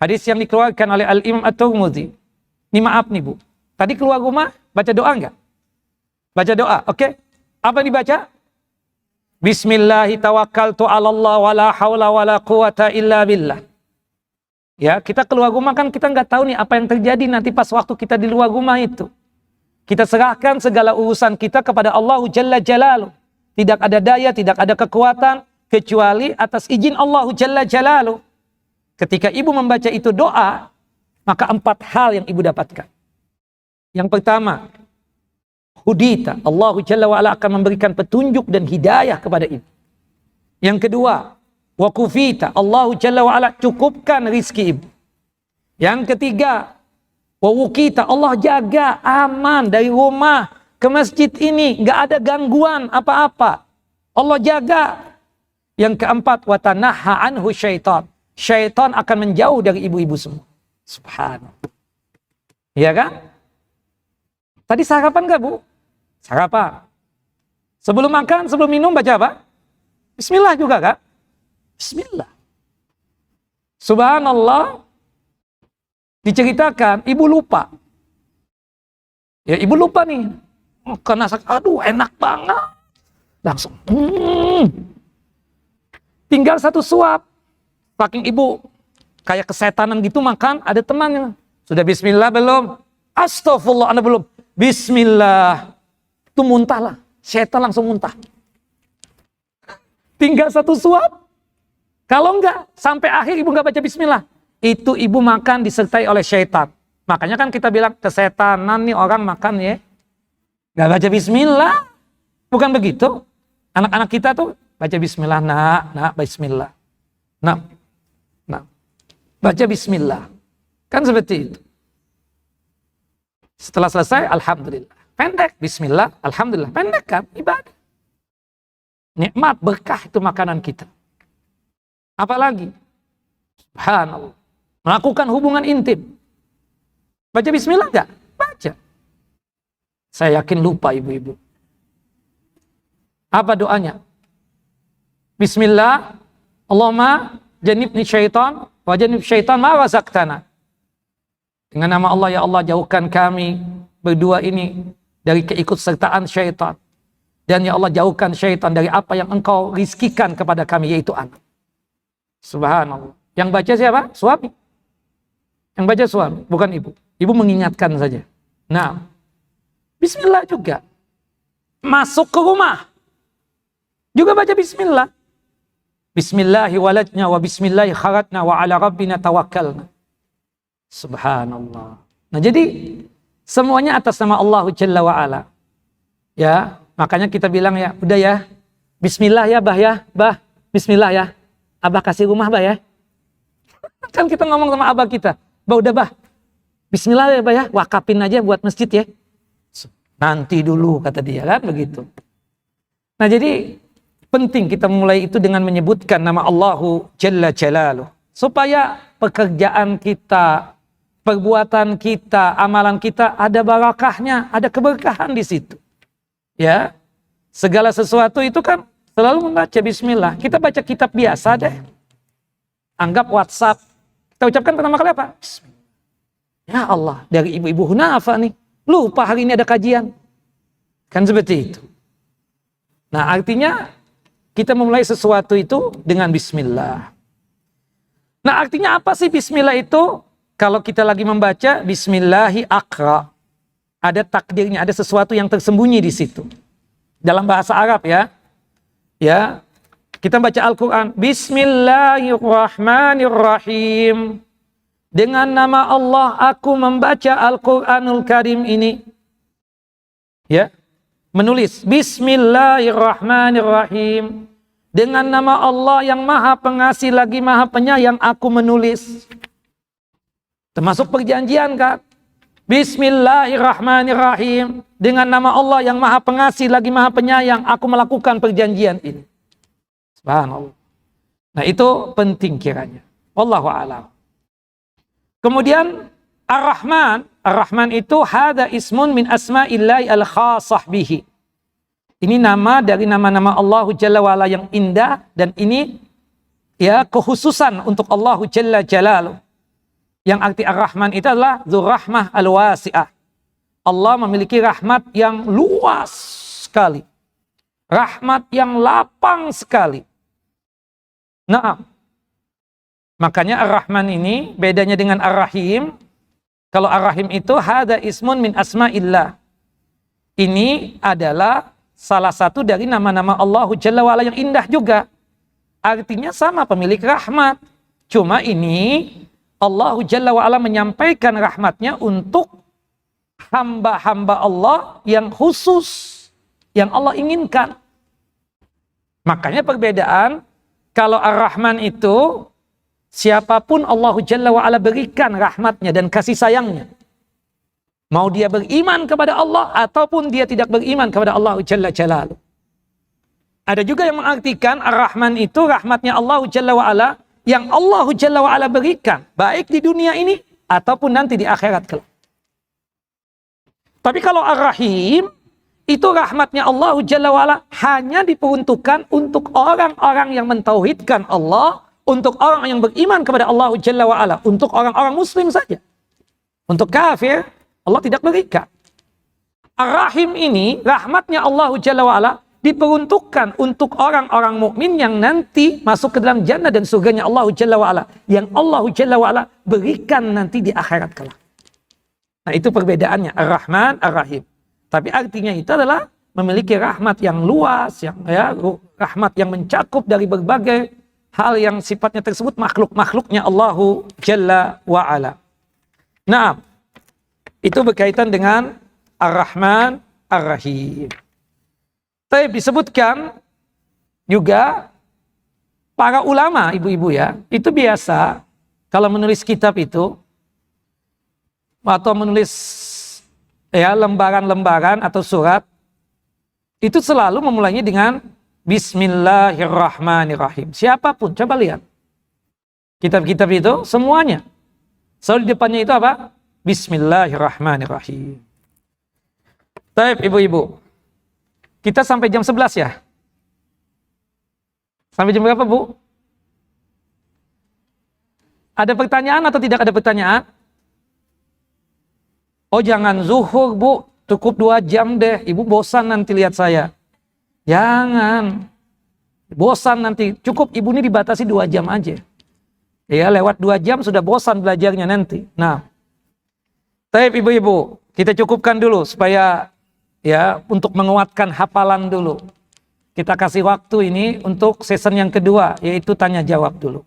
Hadis yang dikeluarkan oleh Al-Imam At-Tirmidzi. Ini maaf nih Bu. Tadi keluar rumah baca doa enggak? Baca doa, oke? Apa yang dibaca? Bismillahi tawakkaltu 'alallah wala haula wala quwata illa billah. Ya, kita keluar rumah kan kita nggak tahu nih apa yang terjadi nanti pas waktu kita di luar rumah itu. Kita serahkan segala urusan kita kepada Allah Jalla Jalaluh. Tidak ada daya, tidak ada kekuatan kecuali atas izin Allah Jalla Jalaluh. Ketika ibu membaca itu doa, maka 4 hal yang ibu dapatkan. Yang pertama, hudita, Allah Jalla wa'ala akan memberikan petunjuk dan hidayah kepada ibu. Yang kedua, wakufita, Allah Jalla wa'ala cukupkan rizki ibu. Yang ketiga, wawukita, Allah jaga aman dari rumah ke masjid ini, nggak ada gangguan apa-apa. Allah jaga. Yang keempat, watanaha anhu syaitan. Syaitan akan menjauh dari ibu-ibu semua. Subhanallah. Iya kan? Tadi sarapan nggak Bu? Sarapan. Sebelum makan, sebelum minum baca apa? Bismillah juga kan? Bismillah. Subhanallah. Diceritakan, ibu lupa. Ya ibu lupa nih. Karena aduh enak banget. Langsung. Tinggal satu suap. Saking ibu kayak kesetanan gitu makan, ada temannya. Sudah bismillah belum? Astagfirullah, Anda belum. Bismillah. Itu muntah lah. Setan langsung muntah. Tinggal satu suap. Kalau enggak, sampai akhir ibu enggak baca bismillah. Itu ibu makan disertai oleh syaitan. Makanya kan kita bilang kesetanan nih orang makan ya. Enggak baca bismillah. Bukan begitu. Anak-anak kita tuh baca bismillah. Nak, bismillah. Nak. Baca bismillah. Kan seperti itu. Setelah selesai, alhamdulillah. Pendek, bismillah, alhamdulillah. Pendek kan, ibadah. Nikmat, berkah itu makanan kita. Apalagi? Subhanallah. Melakukan hubungan intim. Baca bismillah enggak? Baca. Saya yakin lupa ibu-ibu. Apa doanya? Bismillah, Allahumma janibni syaitan, wa janib syaitan ma razaqtana. Dengan nama Allah, ya Allah jauhkan kami berdua ini dari keikutsertaan syaitan. Dan ya Allah jauhkan syaitan dari apa yang engkau rizkikan kepada kami, yaitu anak. Subhanallah. Yang baca siapa? Suami. Yang baca suami, bukan ibu. Ibu mengingatkan saja. Nah, bismillah juga. Masuk ke rumah. Juga baca bismillah. Bismillahi waladna wa bismillahi kharatna wa ala rabbina tawakkalna. Subhanallah. Nah jadi semuanya atas nama Allah Jalla wa'ala. Ya, makanya kita bilang ya, udah ya, bismillah ya bah ya, bah, bismillah ya. Abah kasih rumah bah ya. Kan kita ngomong sama abah kita, bah udah bah, bismillah ya bah ya, wakafin aja buat masjid ya. Nanti dulu kata dia kan begitu. Nah jadi penting kita mulai itu dengan menyebutkan nama Allahu Jalla Jalaluh. Supaya pekerjaan kita, perbuatan kita, amalan kita ada barakahnya, ada keberkahan di situ. Ya, segala sesuatu itu kan selalu membaca bismillah. Kita baca kitab biasa deh. Anggap WhatsApp. Kita ucapkan pertama kali apa? Bismillah. Ya Allah, dari ibu-ibu Hunafa nih. Lupa hari ini ada kajian. Kan seperti itu. Nah artinya kita memulai sesuatu itu dengan bismillah. Nah artinya apa sih bismillah itu? Kalau kita lagi membaca bismillahi aqra. Ada takdirnya, ada sesuatu yang tersembunyi di situ. Dalam bahasa Arab ya. Ya. Kita baca Al-Qur'an, bismillahirrahmanirrahim. Dengan nama Allah aku membaca Al-Qur'anul Karim ini. Ya. Menulis bismillahirrahmanirrahim. Dengan nama Allah yang Maha Pengasih lagi Maha Penyayang aku menulis. Termasuk perjanjian kan? Bismillahirrahmanirrahim. Dengan nama Allah yang Maha Pengasih lagi Maha Penyayang aku melakukan perjanjian ini. Subhanallah. Nah itu penting kiranya. Wallahu a'lam. Kemudian Ar-Rahman. Ar-Rahman itu hada ismun min asma'illahi al-khasah bihi. Ini nama dari nama-nama Allah Jalla wa'ala yang indah, dan ini ya kekhususan untuk Allah Jalla Jalaluh. Yang arti Ar-Rahman itu adalah Dzur Rahmah Al-Wasi'ah. Allah memiliki rahmat yang luas sekali. Rahmat yang lapang sekali. Nah, makanya Ar-Rahman ini bedanya dengan Ar-Rahim. Kalau Ar-Rahim itu hada ismun min asma'illah. Ini adalah salah satu dari nama-nama Allah Jalla wa'ala yang indah juga. Artinya sama, pemilik rahmat. Cuma ini Allah Jalla wa'ala menyampaikan rahmatnya untuk hamba-hamba Allah yang khusus, yang Allah inginkan. Makanya perbedaan, kalau Ar-Rahman itu siapapun Allah Jalla wa'ala berikan rahmatnya dan kasih sayangnya. Mau dia beriman kepada Allah ataupun dia tidak beriman kepada Allah Jalla Jalaluh. Ada juga yang mengartikan Ar-Rahman itu rahmatnya Allah Jalla wa'ala yang Allah Jalla wa'ala berikan. Baik di dunia ini ataupun nanti di akhirat kelak. Tapi kalau Ar-Rahim itu rahmatnya Allah Jalla wa'ala hanya diperuntukkan untuk orang-orang yang mentauhidkan Allah. Untuk orang yang beriman kepada Allah Jalla wa'ala. Untuk orang-orang muslim saja. Untuk kafir Allah tidak berikan. Ar-Rahim ini, rahmatnya Allah Jalla wa'ala, diperuntukkan untuk orang-orang mukmin yang nanti masuk ke dalam jannah dan surganya Allah Jalla wa'ala. Yang Allah Jalla wa'ala berikan nanti di akhirat kelak. Nah itu perbedaannya, Ar-Rahman, Ar-Rahim. Tapi artinya itu adalah memiliki rahmat yang luas, yang ya, rahmat yang mencakup dari berbagai hal yang sifatnya tersebut makhluk-makhluknya Allah Jalla wa'ala. Nah, itu berkaitan dengan Ar-Rahman, Ar-Rahim. Tapi disebutkan juga para ulama, ibu-ibu ya, itu biasa kalau menulis kitab itu atau menulis ya lembaran-lembaran atau surat itu selalu memulainya dengan Bismillahirrahmanirrahim. Siapapun, coba lihat kitab-kitab itu semuanya selalu di depannya itu apa? Bismillahirrahmanirrahim. Baik, ibu-ibu. Kita sampai jam 11 ya? Sampai jam berapa, Bu? Ada pertanyaan atau tidak ada pertanyaan? Oh, jangan zuhur, Bu. Cukup 2 jam deh. Ibu bosan nanti lihat saya. Jangan. Bosan nanti. Cukup ibu ini dibatasi 2 jam aja. Ya, lewat 2 jam sudah bosan belajarnya nanti. Nah, baik ibu-ibu, kita cukupkan dulu supaya ya untuk menguatkan hafalan dulu. Kita kasih waktu ini untuk season yang kedua, yaitu tanya jawab dulu.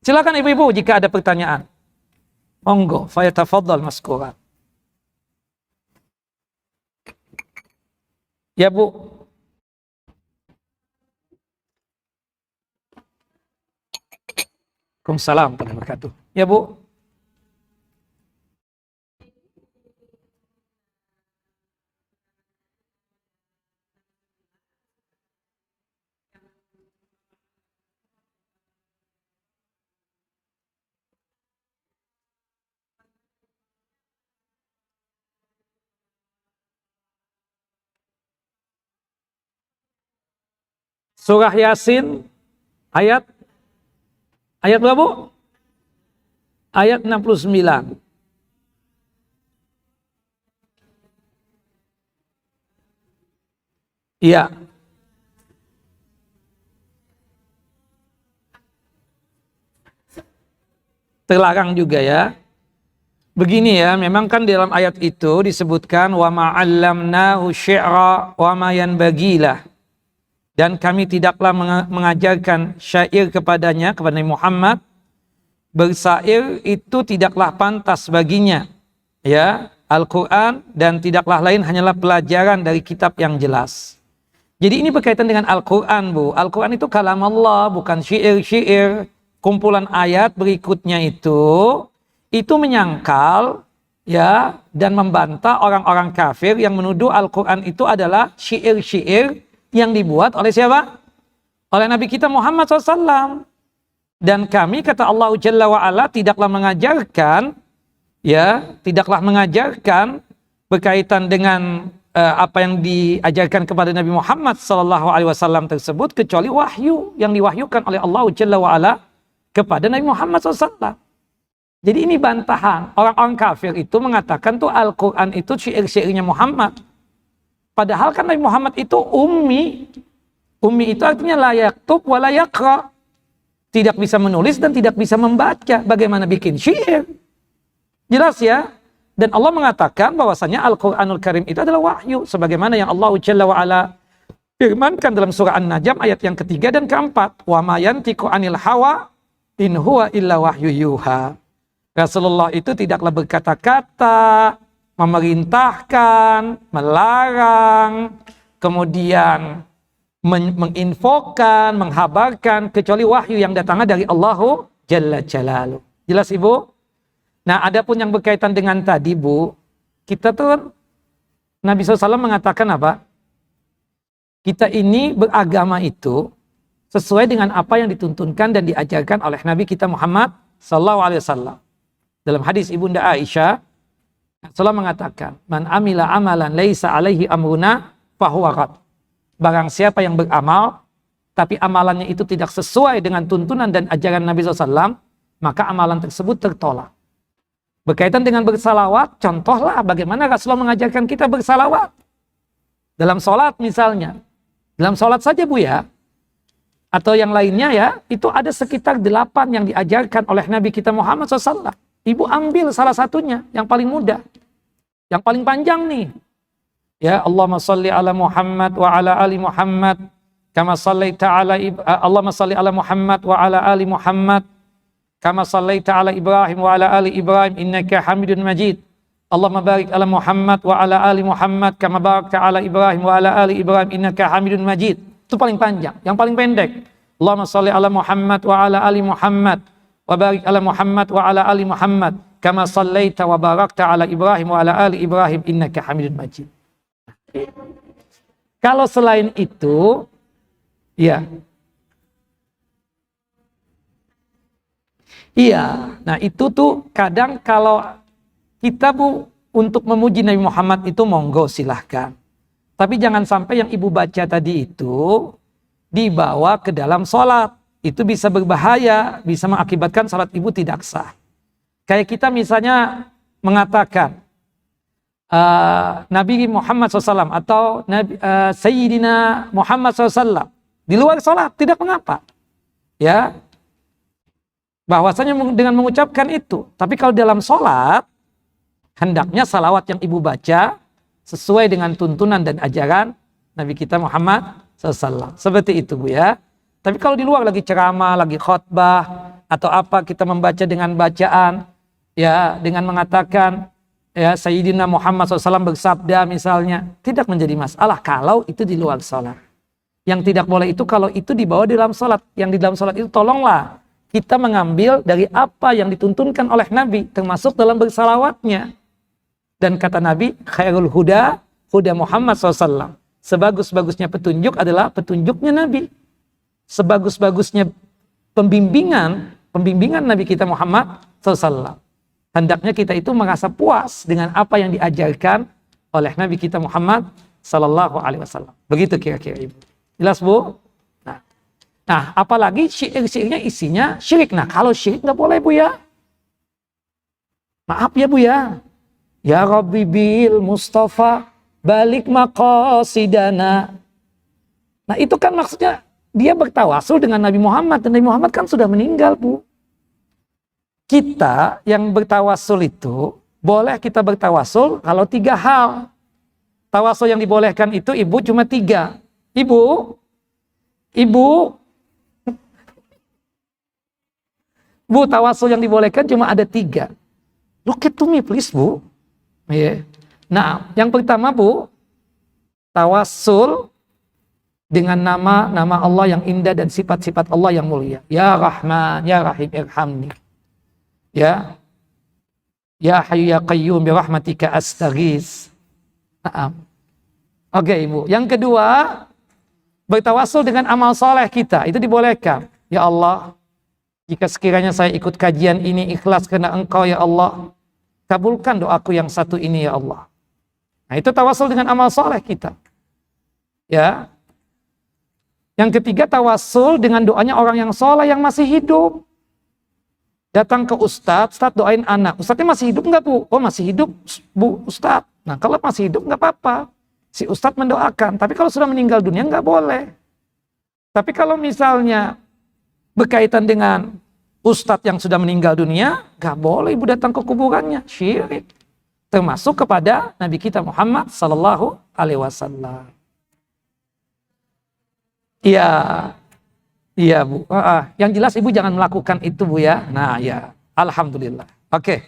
Silakan ibu-ibu jika ada pertanyaan. Monggo, fayatafaddal maskuran. Ya Bu. Waalaikumsalam warahmatullahi wabarakatuh. Ya Bu. Surah Yasin ayat berapa, Bu? Ayat 69. Iya. Terlarang juga ya. Begini ya, memang kan dalam ayat itu disebutkan wa ma'allamnahu syi'ra wa ma yanbagilah. Dan kami tidaklah mengajarkan syair kepadanya, kepada Nabi Muhammad. Bersair itu tidaklah pantas baginya. Ya, Al-Quran dan tidaklah lain hanyalah pelajaran dari kitab yang jelas. Jadi ini berkaitan dengan Al-Quran, Bu. Al-Quran itu kalam Allah, bukan syair-syair. Kumpulan ayat berikutnya itu menyangkal ya dan membantah orang-orang kafir yang menuduh Al-Quran itu adalah syair-syair yang dibuat oleh siapa? Oleh Nabi kita Muhammad SAW. Dan kami, kata Allah Jalla wa'ala, tidaklah mengajarkan berkaitan dengan apa yang diajarkan kepada Nabi Muhammad SAW tersebut kecuali wahyu yang diwahyukan oleh Allah Jalla wa'ala kepada Nabi Muhammad SAW. Jadi ini bantahan. Orang-orang kafir itu mengatakan tuh Al-Quran itu syair-syairnya Muhammad. Padahal kan Nabi Muhammad itu ummi. Ummi itu artinya la yaktub wa la yaqra. Tidak bisa menulis dan tidak bisa membaca. Bagaimana bikin syair? Jelas ya? Dan Allah mengatakan bahwasanya Al-Quranul Karim itu adalah wahyu. Sebagaimana yang Allah Jalla wa'ala firmankan dalam surah An-Najm ayat yang ketiga dan keempat. Wa ma yantiqu anil hawa in huwa illa wahyu yuha. Rasulullah itu tidaklah berkata-kata, memerintahkan, melarang, kemudian menginfokan, menghabarkan, kecuali wahyu yang datangnya dari Allah Jalla Jalaluh. Jelas Ibu? Nah, adapun yang berkaitan dengan tadi, Bu, kita tuh Nabi SAW mengatakan apa? Kita ini beragama itu sesuai dengan apa yang dituntunkan dan diajarkan oleh Nabi kita Muhammad SAW. Dalam hadis Ibunda Aisyah, Rasulullah mengatakan, "Man amila amalan laisa alaihi amruna fahuwa rad." Barang siapa yang beramal, tapi amalannya itu tidak sesuai dengan tuntunan dan ajaran Nabi SAW, maka amalan tersebut tertolak. Berkaitan dengan bersalawat, contohlah bagaimana Rasulullah mengajarkan kita bersalawat. Dalam sholat misalnya. Dalam sholat saja Bu ya. Atau yang lainnya ya, itu ada sekitar 8 yang diajarkan oleh Nabi kita Muhammad SAW. Ibu ambil salah satunya, yang paling mudah. Yang paling panjang nih. Ya, Allahumma salli ala Muhammad wa ala ali Muhammad. Kama sallaita ala Allahumma salli ala Muhammad wa ala ali Muhammad. Kama sallaita ala Ibrahim wa ala ali Ibrahim innaka Hamidun Majid. Allahumma barik ala Muhammad wa ala ali Muhammad kama barakta ala Ibrahim wa ala ali Ibrahim innaka Hamidun Majid. Itu paling panjang. Yang paling pendek, Allahumma shalli ala Muhammad wa ala ali Muhammad wa barik ala Muhammad wa ala ali Muhammad kama shallaita wa barakta ala Ibrahim wa ala ali Ibrahim innaka Hamidun Majid. Kalau selain itu, ya. Iya, nah itu tuh kadang kalau kita Bu untuk memuji Nabi Muhammad itu monggo silahkan. Tapi jangan sampai yang Ibu baca tadi itu dibawa ke dalam sholat. Itu bisa berbahaya, bisa mengakibatkan sholat Ibu tidak sah. Kayak kita misalnya mengatakan Nabi Muhammad SAW atau Sayyidina Muhammad SAW di luar sholat, tidak mengapa. Ya, bahwasanya dengan mengucapkan itu. Tapi kalau dalam sholat, hendaknya salawat yang Ibu baca sesuai dengan tuntunan dan ajaran Nabi kita Muhammad SAW. Seperti itu Bu ya. Tapi kalau di luar lagi ceramah, lagi khutbah, atau apa kita membaca dengan bacaan, ya dengan mengatakan, ya Sayyidina Muhammad SAW bersabda misalnya, tidak menjadi masalah kalau itu di luar sholat. Yang tidak boleh itu kalau itu dibawa di dalam sholat. Yang di dalam sholat itu tolonglah kita mengambil dari apa yang dituntunkan oleh Nabi, termasuk dalam bersalawatnya. Dan kata Nabi, khairul huda, huda Muhammad SAW. Sebagus-bagusnya petunjuk adalah petunjuknya Nabi. Sebagus-bagusnya pembimbingan Nabi kita Muhammad SAW. Hendaknya kita itu merasa puas dengan apa yang diajarkan oleh Nabi kita Muhammad SAW. Begitu kira-kira Ibu. Jelas Bu? Nah, apalagi syair-syairnya isinya syirik. Nah, kalau syirik nggak boleh Bu ya. Maaf ya Bu ya. Ya Rabbi bil Mustafa balik maqasidana. Nah, itu kan maksudnya dia bertawasul dengan Nabi Muhammad. Dan Nabi Muhammad kan sudah meninggal Bu. Kita yang bertawasul itu, boleh kita bertawasul kalau 3 hal. Tawasul yang dibolehkan itu Ibu cuma 3. Ibu, Bu, tawasul yang dibolehkan cuma ada 3. Look at to me please Bu. Yeah. Nah, yang pertama Bu, tawasul dengan nama-nama Allah yang indah dan sifat-sifat Allah yang mulia. Ya Rahman, Ya Rahim, irhamni. Ya Hayyu Ya Qayyum bi rahmatika astaghits. Oke, Ibu. Yang kedua, bertawasul dengan amal soleh kita. Itu dibolehkan. Ya Allah, jika sekiranya saya ikut kajian ini ikhlas karena Engkau ya Allah, kabulkan doaku yang satu ini ya Allah. Nah, itu tawasul dengan amal soleh kita. Ya. Yang ketiga, tawasul dengan doanya orang yang soleh yang masih hidup. Datang ke Ustadz doain anak. Ustadznya masih hidup nggak Bu? Oh masih hidup Bu Ustadz. Nah kalau masih hidup nggak apa-apa. Si Ustadz mendoakan. Tapi kalau sudah meninggal dunia nggak boleh. Tapi kalau misalnya berkaitan dengan Ustadz yang sudah meninggal dunia, nggak boleh Ibu datang ke kuburannya. Syirik. Termasuk kepada Nabi kita Muhammad Sallallahu Alaihi Wasallam. Iya Bu. Yang jelas Ibu jangan melakukan itu Bu ya. Nah ya, alhamdulillah. Oke.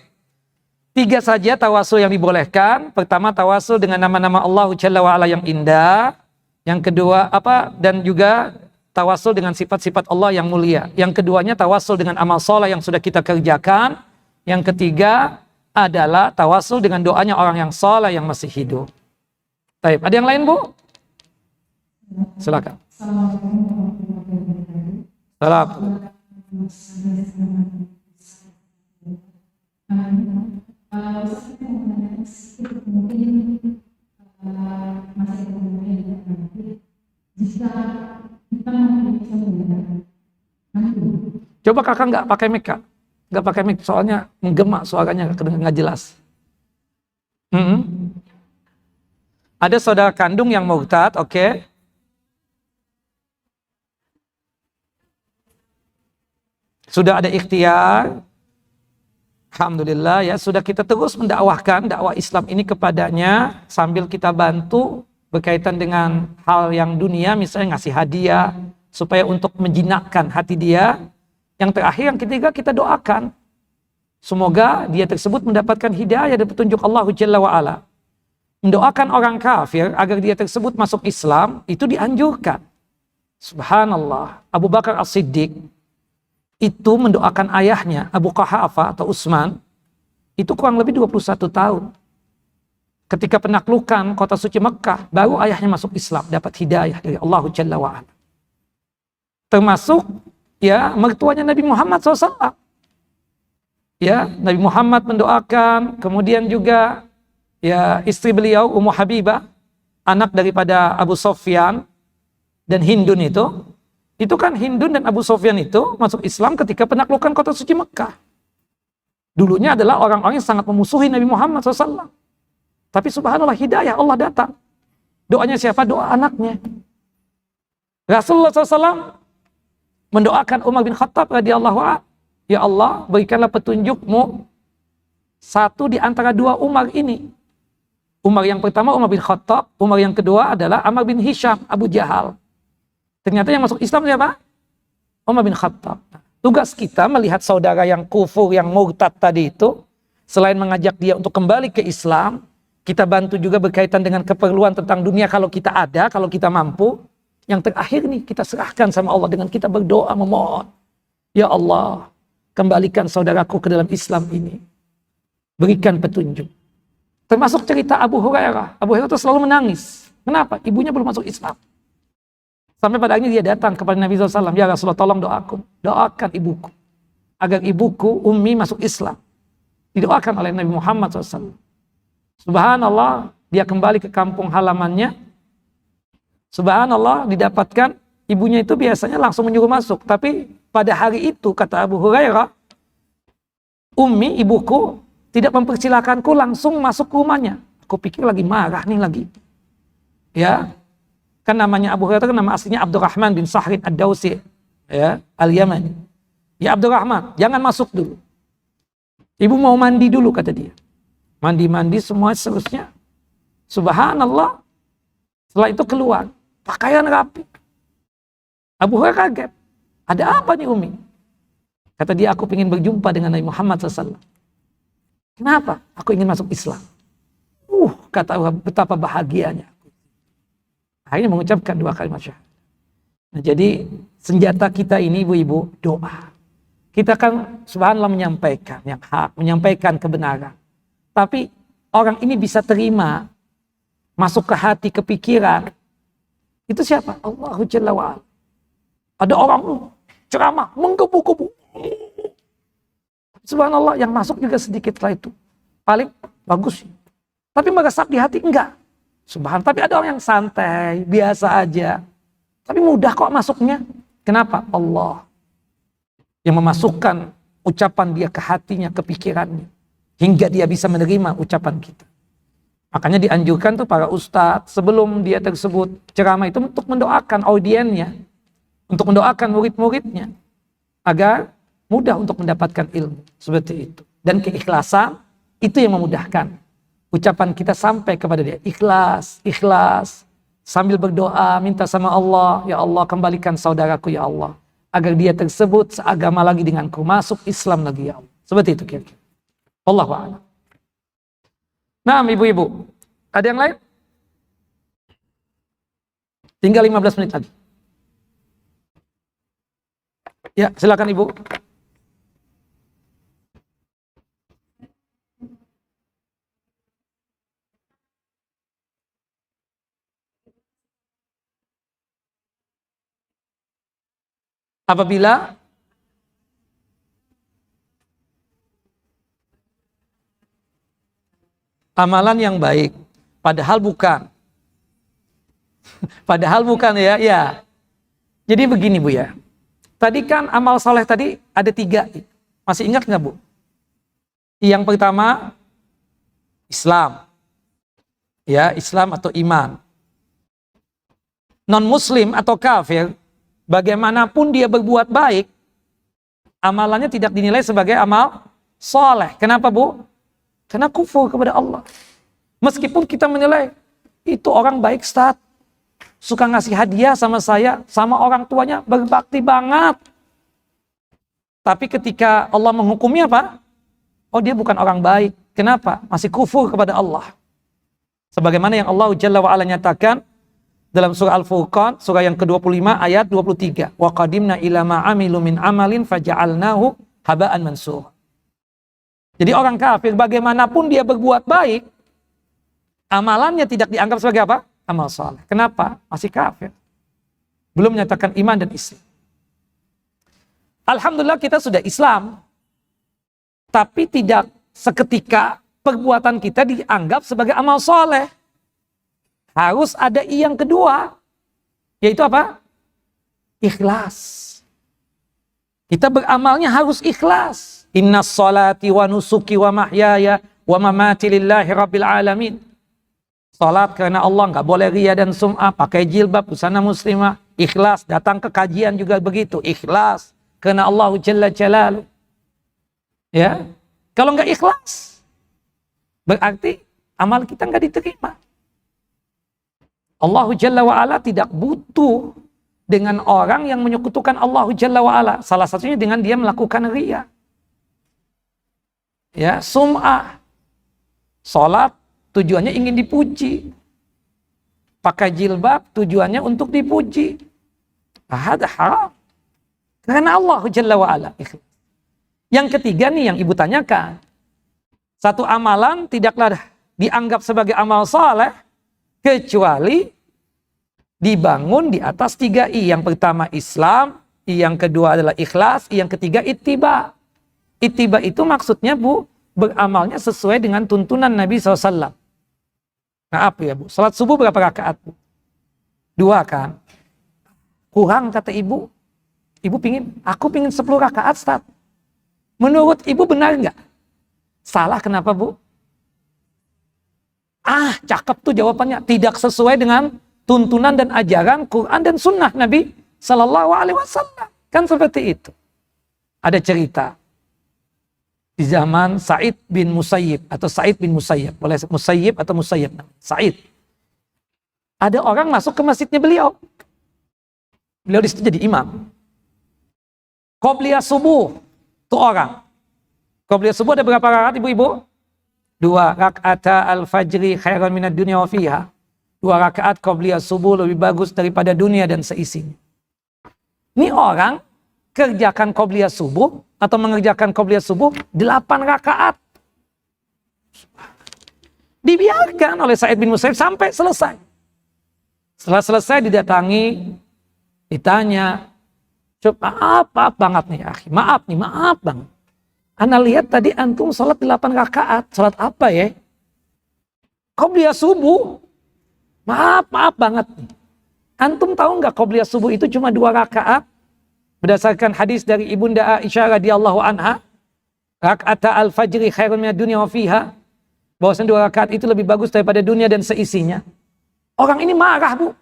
3 saja tawasul yang dibolehkan. Pertama tawasul dengan nama-nama Allah Jalla wa Ala yang indah. Yang kedua dan juga tawasul dengan sifat-sifat Allah yang mulia. Yang keduanya tawasul dengan amal soleh yang sudah kita kerjakan. Yang ketiga adalah tawasul dengan doanya orang yang soleh yang masih hidup. Baik, ada yang lain Bu? Silakan. Salam. Coba kakak nggak pakai mic kak, nggak pakai mic soalnya menggema suaranya nggak jelas. Ada saudara kandung yang murtad, oke. Sudah ada ikhtiar, alhamdulillah ya, sudah kita terus mendakwahkan dakwah Islam ini kepadanya sambil kita bantu berkaitan dengan hal yang dunia, misalnya ngasih hadiah supaya untuk menjinakkan hati dia. Yang terakhir, yang ketiga, kita doakan semoga dia tersebut mendapatkan hidayah dan petunjuk Allah Jalla wa Ala. Mendoakan orang kafir agar dia tersebut masuk Islam itu dianjurkan. Subhanallah, Abu Bakar As-Siddiq itu mendoakan ayahnya Abu Quhafah atau Utsman itu kurang lebih 21 tahun. Ketika penaklukan kota suci Mekah, baru ayahnya masuk Islam, dapat hidayah dari Allah Jalla wa Ala. Termasuk ya mertuanya Nabi Muhammad SAW. Ya, Nabi Muhammad mendoakan, kemudian juga ya istri beliau Ummu Habibah, anak daripada Abu Sufyan dan Hindun itu kan Hindun dan Abu Sufyan itu masuk Islam ketika penaklukan kota suci Mekah. Dulunya adalah orang-orang yang sangat memusuhi Nabi Muhammad SAW. Tapi subhanallah hidayah Allah datang. Doanya siapa? Doa anaknya. Rasulullah SAW mendoakan Umar bin Khattab radhiyallahu anhu, ya Allah berikanlah petunjukmu satu di antara 2 Umar ini. Umar yang pertama Umar bin Khattab, Umar yang kedua adalah Amr bin Hisham, Abu Jahal. Ternyata yang masuk Islam siapa? Umar bin Khattab. Tugas kita melihat saudara yang kufur, yang murtad tadi itu, selain mengajak dia untuk kembali ke Islam, kita bantu juga berkaitan dengan keperluan tentang dunia kalau kita ada, kalau kita mampu. Yang terakhir nih, kita serahkan sama Allah dengan kita berdoa memohon. Ya Allah, kembalikan saudaraku ke dalam Islam ini. Berikan petunjuk. Termasuk cerita Abu Hurairah. Abu Hurairah itu selalu menangis. Kenapa? Ibunya belum masuk Islam. Sampai pada akhirnya dia datang kepada Nabi SAW. Ya Rasulullah, tolong doakan ibuku. Agar ibuku, Ummi, masuk Islam. Didoakan oleh Nabi Muhammad SAW. Subhanallah, dia kembali ke kampung halamannya. Subhanallah, didapatkan ibunya itu biasanya langsung menyuruh masuk. Tapi pada hari itu, kata Abu Hurairah, Ummi, ibuku, tidak mempersilakanku langsung masuk ke rumahnya. Aku pikir lagi marah nih lagi. Ya, kan namanya Abu Hurairah kan nama aslinya Abdurrahman bin Sahrin Ad-Dawsi, ya, Al-Yamani. Ya Abdurrahman, jangan masuk dulu. Ibu mau mandi dulu, kata dia. Mandi-mandi semua seterusnya. Subhanallah. Setelah itu keluar, pakaian rapi. Abu Hurairah kaget. Ada apa nih Umi? Kata dia, aku ingin berjumpa dengan Nabi Muhammad SAW. Kenapa? Aku ingin masuk Islam. Kata betapa bahagianya. Akhirnya mengucapkan 2 kalimat syahadat. Nah, jadi senjata kita ini ibu-ibu doa. Kita kan subhanallah menyampaikan yang hak, menyampaikan kebenaran. Tapi orang ini bisa terima, masuk ke hati, ke pikiran. Itu siapa? Allahu Jalla wa'ala. Ada orang ceramah, menggebu-gebu. Subhanallah, yang masuk juga sedikit lah itu. Paling bagus. Tapi meresap di hati, enggak. Subhanallah, tapi ada orang yang santai, biasa aja. Tapi mudah kok masuknya. Kenapa? Allah yang memasukkan ucapan dia ke hatinya, ke pikirannya. Hingga dia bisa menerima ucapan kita. Makanya dianjurkan tuh para ustadz sebelum dia tersebut ceramah itu untuk mendoakan audiennya. Untuk mendoakan murid-muridnya. Agar mudah untuk mendapatkan ilmu. Seperti itu. Dan keikhlasan itu yang memudahkan. Ucapan kita sampai kepada dia. Ikhlas, ikhlas. Sambil berdoa, minta sama Allah. Ya Allah, kembalikan saudaraku ya Allah. Agar dia tersebut seagama lagi denganku. Masuk Islam lagi ya Allah. Seperti itu kira-kira. Wallahu a'lam. Nah ibu-ibu. Ada yang lain? Tinggal 15 menit lagi. Ya silakan ibu. Apabila amalan yang baik, padahal bukan. Padahal bukan ya, ya. Jadi begini Bu ya. Tadi kan amal soleh tadi ada 3. Masih ingat nggak Bu? Yang pertama Islam. Ya, Islam atau iman. Non-muslim atau kafir, bagaimanapun dia berbuat baik, amalannya tidak dinilai sebagai amal soleh. Kenapa Bu? Karena kufur kepada Allah. Meskipun kita menilai, itu orang baik Ustaz. Suka ngasih hadiah sama saya, sama orang tuanya, berbakti banget. Tapi ketika Allah menghukumnya apa? Oh dia bukan orang baik. Kenapa? Masih kufur kepada Allah. Sebagaimana yang Allah Jalla wa'ala nyatakan, dalam surah Al-Furqan, surah yang ke-25 ayat 23. Wa qadimna ila ma amilu min amalin faja'alnahu haba'an mansura. Jadi orang kafir bagaimanapun dia berbuat baik, amalannya tidak dianggap sebagai apa? Amal saleh. Kenapa? Masih kafir. Belum menyatakan iman dan Islam. Alhamdulillah kita sudah Islam. Tapi tidak seketika perbuatan kita dianggap sebagai amal saleh. Harus ada yang kedua, yaitu apa? Ikhlas. Kita beramalnya harus ikhlas. Innas salati wa nusuki wa mahyaya wa mamati lillahi rabbil alamin. Salat karena Allah, nggak boleh riya dan sum'ah, pakai jilbab, busana muslimah, ikhlas. Datang ke kajian juga begitu, ikhlas karena Allah Jalla Jalaluh. Ya, kalau nggak ikhlas, berarti amal kita nggak diterima. Allah Jalla wa'ala tidak butuh dengan orang yang menyekutukan Allah Jalla wa'ala. Salah satunya dengan dia melakukan riya. Ya, sum'ah. Salat tujuannya ingin dipuji. Pakai jilbab tujuannya untuk dipuji. Ada haram. Karena Allah Jalla wa'ala. Yang ketiga nih yang ibu tanyakan. Satu amalan tidaklah dianggap sebagai amal saleh kecuali dibangun di atas 3 I. Yang pertama Islam, yang kedua adalah ikhlas, yang ketiga ittiba. Ittiba itu maksudnya Bu, beramalnya sesuai dengan tuntunan Nabi SAW. Maaf ya Bu, salat subuh berapa rakaat Bu? 2 kan? Kurang kata ibu. Aku pingin 10 rakaat Ustaz. Menurut ibu benar nggak? Salah kenapa Bu? Cakep tuh jawabannya. Tidak sesuai dengan tuntunan dan ajaran Quran dan sunnah Nabi Sallallahu Alaihi Wasallam. Kan seperti itu. Ada cerita di zaman Sa'id bin Musayyib atau Sa'id bin Musayyib. Boleh Musayyib atau Musayyib. Sa'id. Ada orang masuk ke masjidnya beliau. Beliau di situ jadi imam. Qobliyah subuh. Itu orang. Qobliyah subuh ada berapa rakaat ibu-ibu? 2 rakaat al-fajri khairan minad dunya wa fiha. 2 rakaat qobliyah subuh lebih bagus daripada dunia dan seisinya. Ini orang kerjakan qobliyah subuh atau mengerjakan qobliyah subuh 8 rakaat. Dibiarkan oleh Sa'id bin Musayyib sampai selesai. Setelah selesai didatangi, ditanya, coba maaf banget nih akhi, maaf banget. Ana lihat tadi antum sholat 8 rakaat, sholat apa ya? Qobliyah subuh. Maaf banget nih. Antum tahu nggak qobliyah subuh itu cuma 2 rakaat? Berdasarkan hadis dari Ibunda Aisyah radhiyallahu anha, rakaat al-fajri khairun minad dunya wa fiha. Bahwasanya 2 rakaat itu lebih bagus daripada dunia dan seisinya. Orang ini marah, Bu.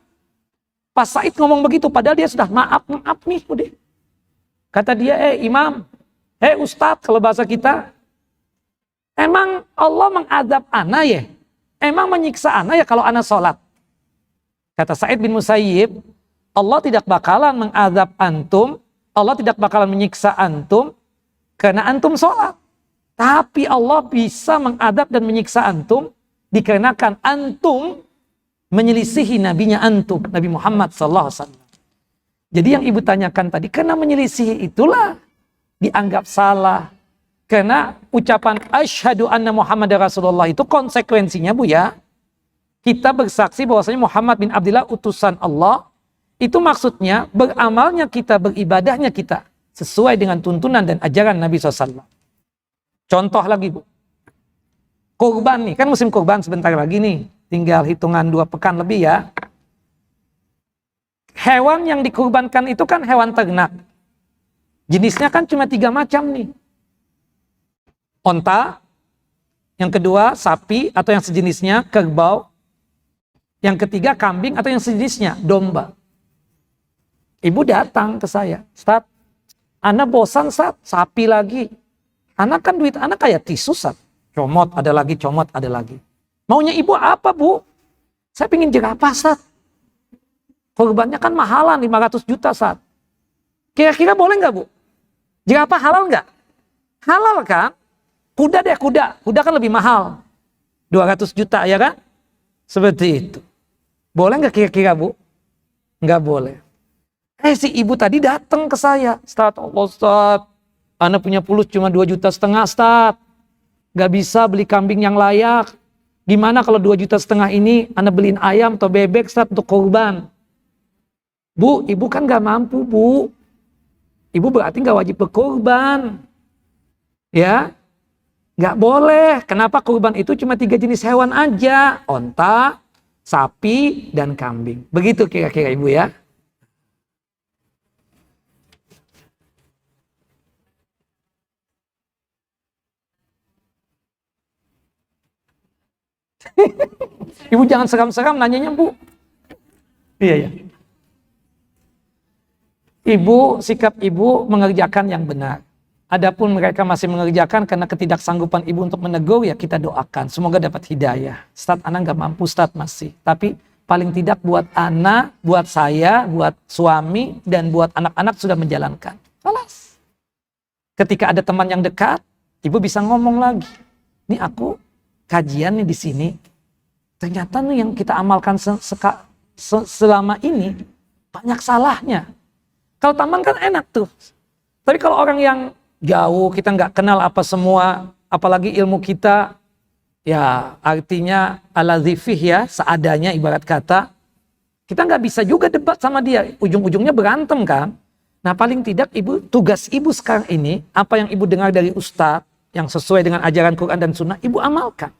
Pas Said ngomong begitu, padahal dia sudah maaf nih, udah. Kata dia, imam, ustadz kalau bahasa kita, emang Allah mengadab ana ya? Emang menyiksa ana ya kalau ana sholat? Kata Sa'id bin Musayyib, Allah tidak bakalan mengadab antum, Allah tidak bakalan menyiksa antum karena antum sholat. Tapi Allah bisa mengadab dan menyiksa antum dikarenakan antum menyelisihi nabinya antum, Nabi Muhammad SAW. Jadi yang ibu tanyakan tadi, karena menyelisihi itulah dianggap salah. Karena ucapan asyhadu anna Muhammad Rasulullah itu konsekuensinya, Bu ya, kita bersaksi bahwasanya Muhammad bin Abdullah utusan Allah. Itu maksudnya beramalnya kita, beribadahnya kita sesuai dengan tuntunan dan ajaran Nabi SAW. Contoh lagi, Bu. Kurban nih, kan musim kurban sebentar lagi nih. Tinggal hitungan 2 pekan lebih ya. Hewan yang dikurbankan itu kan hewan ternak. Jenisnya kan cuma 3 macam nih. Onta, yang kedua sapi atau yang sejenisnya, kerbau. Yang ketiga kambing atau yang sejenisnya, domba. Ibu datang ke saya, Ustaz, ana bosan Ustaz, sapi lagi. Ana kan duit ana kayak tisu Ustaz. Comot ada lagi. Maunya ibu apa, Bu? Saya pingin jerapah, Ustaz. Korbannya kan mahalan, 500 juta, Ustaz. Kira-kira boleh nggak, Bu? Jerapah halal nggak? Halal kan? Kuda deh, kuda. Kuda kan lebih mahal. 200 juta, ya kan? Seperti itu. Boleh nggak kira-kira, Bu? Nggak boleh. Si ibu tadi datang ke saya. Ustaz, ana punya fulus cuma 2,5 juta, Ustaz. Nggak bisa beli kambing yang layak. Gimana kalau 2,5 juta ini ana beliin ayam atau bebek, Ustaz, untuk kurban? Bu, ibu kan nggak mampu, Bu. Ibu berarti nggak wajib berkurban. Ya, nggak boleh. Kenapa kurban itu cuma 3 jenis hewan aja? Onta, sapi, dan kambing. Begitu kira-kira ibu ya. Ibu jangan seram-seram nanyanya, Bu. Iya. Ibu, sikap ibu mengerjakan yang benar. Adapun mereka masih mengerjakan karena ketidaksanggupan ibu untuk menegur, ya kita doakan. Semoga dapat hidayah. Ustaz, ana nggak mampu, Ustaz, masih. Tapi paling tidak buat ana, buat saya, buat suami, dan buat anak-anak sudah menjalankan. Alas. Ketika ada teman yang dekat, ibu bisa ngomong lagi. Ini aku kajian nih di sini. Ternyata nih yang kita amalkan selama ini banyak salahnya. Kalau taman kan enak tuh. Tapi kalau orang yang jauh, kita nggak kenal apa semua, apalagi ilmu kita, ya artinya ala zifih ya, seadanya ibarat kata, kita nggak bisa juga debat sama dia. Ujung-ujungnya berantem kan. Nah paling tidak ibu, tugas ibu sekarang ini, apa yang ibu dengar dari ustadz, yang sesuai dengan ajaran Quran dan Sunnah, ibu amalkan.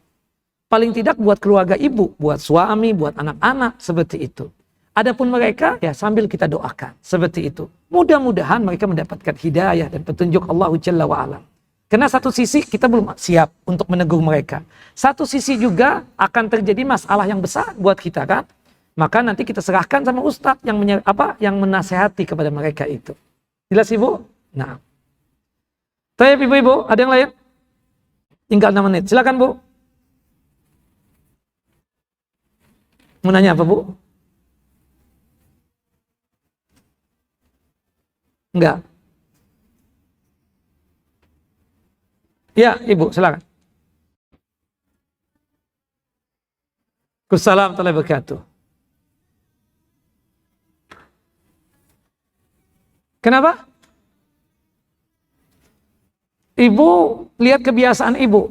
Paling tidak buat keluarga ibu, buat suami, buat anak-anak, seperti itu. Adapun mereka, ya sambil kita doakan, seperti itu. Mudah-mudahan mereka mendapatkan hidayah dan petunjuk Allah Jalla wa'ala. Karena satu sisi kita belum siap untuk menegur mereka. Satu sisi juga akan terjadi masalah yang besar buat kita kan. Maka nanti kita serahkan sama ustadz yang menasehati kepada mereka itu. Jelas ibu? Nah. Baik ibu-ibu, ada yang lain? Tinggal 6 menit, silakan Bu. Mau nanya apa, Bu? Enggak. Ya, Ibu, silakan. Assalamualaikum warahmatullahi wabarakatuh. Kenapa? Ibu, lihat kebiasaan ibu.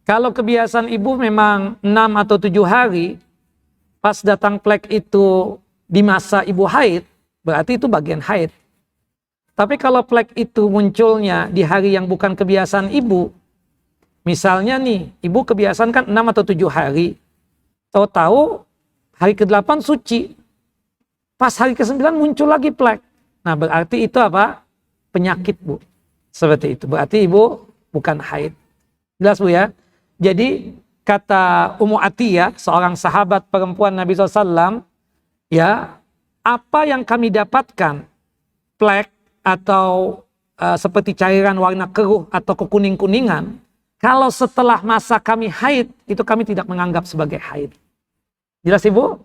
Kalau kebiasaan ibu memang 6 atau 7 hari, pas datang flek itu di masa ibu haid, berarti itu bagian haid. Tapi kalau flek itu munculnya di hari yang bukan kebiasaan ibu, misalnya nih, ibu kebiasaan kan 6 atau 7 hari, tahu-tahu hari ke-8 suci, pas hari ke-9 muncul lagi flek. Nah berarti itu apa? Penyakit, Bu. Seperti itu, berarti ibu bukan haid. Jelas, Bu, ya? Jadi kata Ummu Atiyah, seorang sahabat perempuan Nabi SAW, ya, apa yang kami dapatkan, flek atau seperti cairan warna keruh atau kekuning-kuningan, kalau setelah masa kami haid, itu kami tidak menganggap sebagai haid. Jelas, Ibu?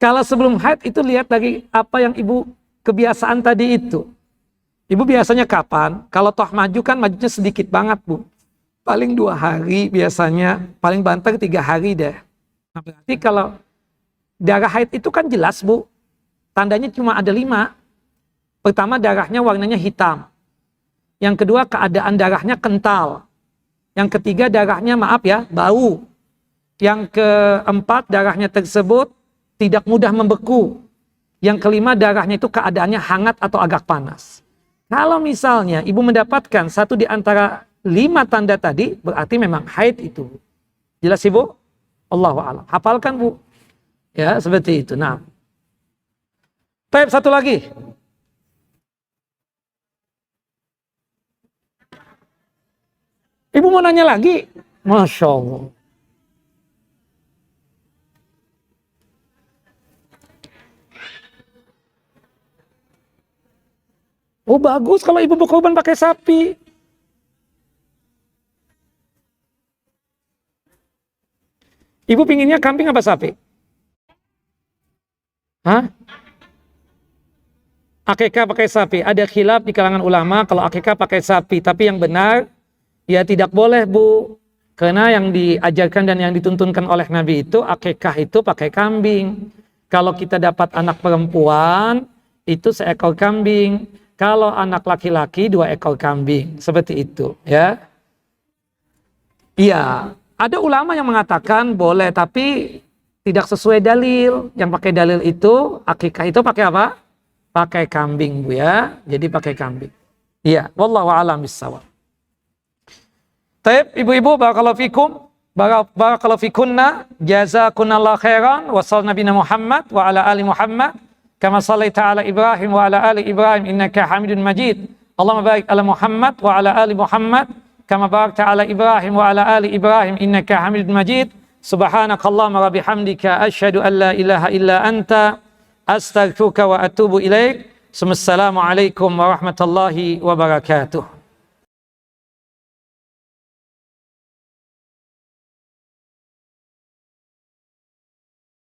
Kalau sebelum haid itu lihat dari apa yang ibu kebiasaan tadi itu. Ibu biasanya kapan? Kalau toh maju kan majunya sedikit banget, Bu. Paling 2 hari biasanya, paling banter 3 hari deh. Nah, berarti kalau darah haid itu kan jelas, Bu. Tandanya cuma ada 5. Pertama, darahnya warnanya hitam. Yang kedua, keadaan darahnya kental. Yang ketiga, darahnya maaf ya, bau. Yang keempat, darahnya tersebut tidak mudah membeku. Yang kelima, darahnya itu keadaannya hangat atau agak panas. Kalau misalnya ibu mendapatkan satu di antara 5 tanda tadi, berarti memang haid itu. Jelas, Ibu? Allahu a'lam. Hafalkan, Bu. Ya, seperti itu. Nah. Baik, satu lagi. Ibu mau nanya lagi? Masya Allah. Oh, bagus kalau ibu berkorban pakai sapi. Ibu pinginnya kambing apa sapi? Hah? Akikah pakai sapi. Ada khilaf di kalangan ulama kalau akikah pakai sapi. Tapi yang benar, ya tidak boleh, Bu. Karena yang diajarkan dan yang dituntunkan oleh Nabi itu, akikah itu pakai kambing. Kalau kita dapat anak perempuan, itu seekor kambing. Kalau anak laki-laki 2 ekor kambing, seperti itu, ya. Iya, ada ulama yang mengatakan boleh, tapi tidak sesuai dalil. Yang pakai dalil itu, akikah itu pakai apa? Pakai kambing, Bu, ya. Jadi pakai kambing. Iya, wallahu a'lam bissawab. Taib, ibu-ibu, barakallahu fikum, barakallahu fikunna, jazakunallahu khairan, wa sallallahu nabiyana Muhammad wa ala ali Muhammad. Kama sallaita ala Ibrahim wa ala ali Ibrahim innaka Hamidun Majid. Allahumma barik ala Muhammad wa ala ali Muhammad kama barakta ala Ibrahim wa ala ali Ibrahim innaka Hamidun Majid. Subhanakallahumma wa bihamdika asyhadu an la ilaha illa anta astaghfiruka wa atubu ilaik. Assalamualaikum warahmatullahi wabarakatuh.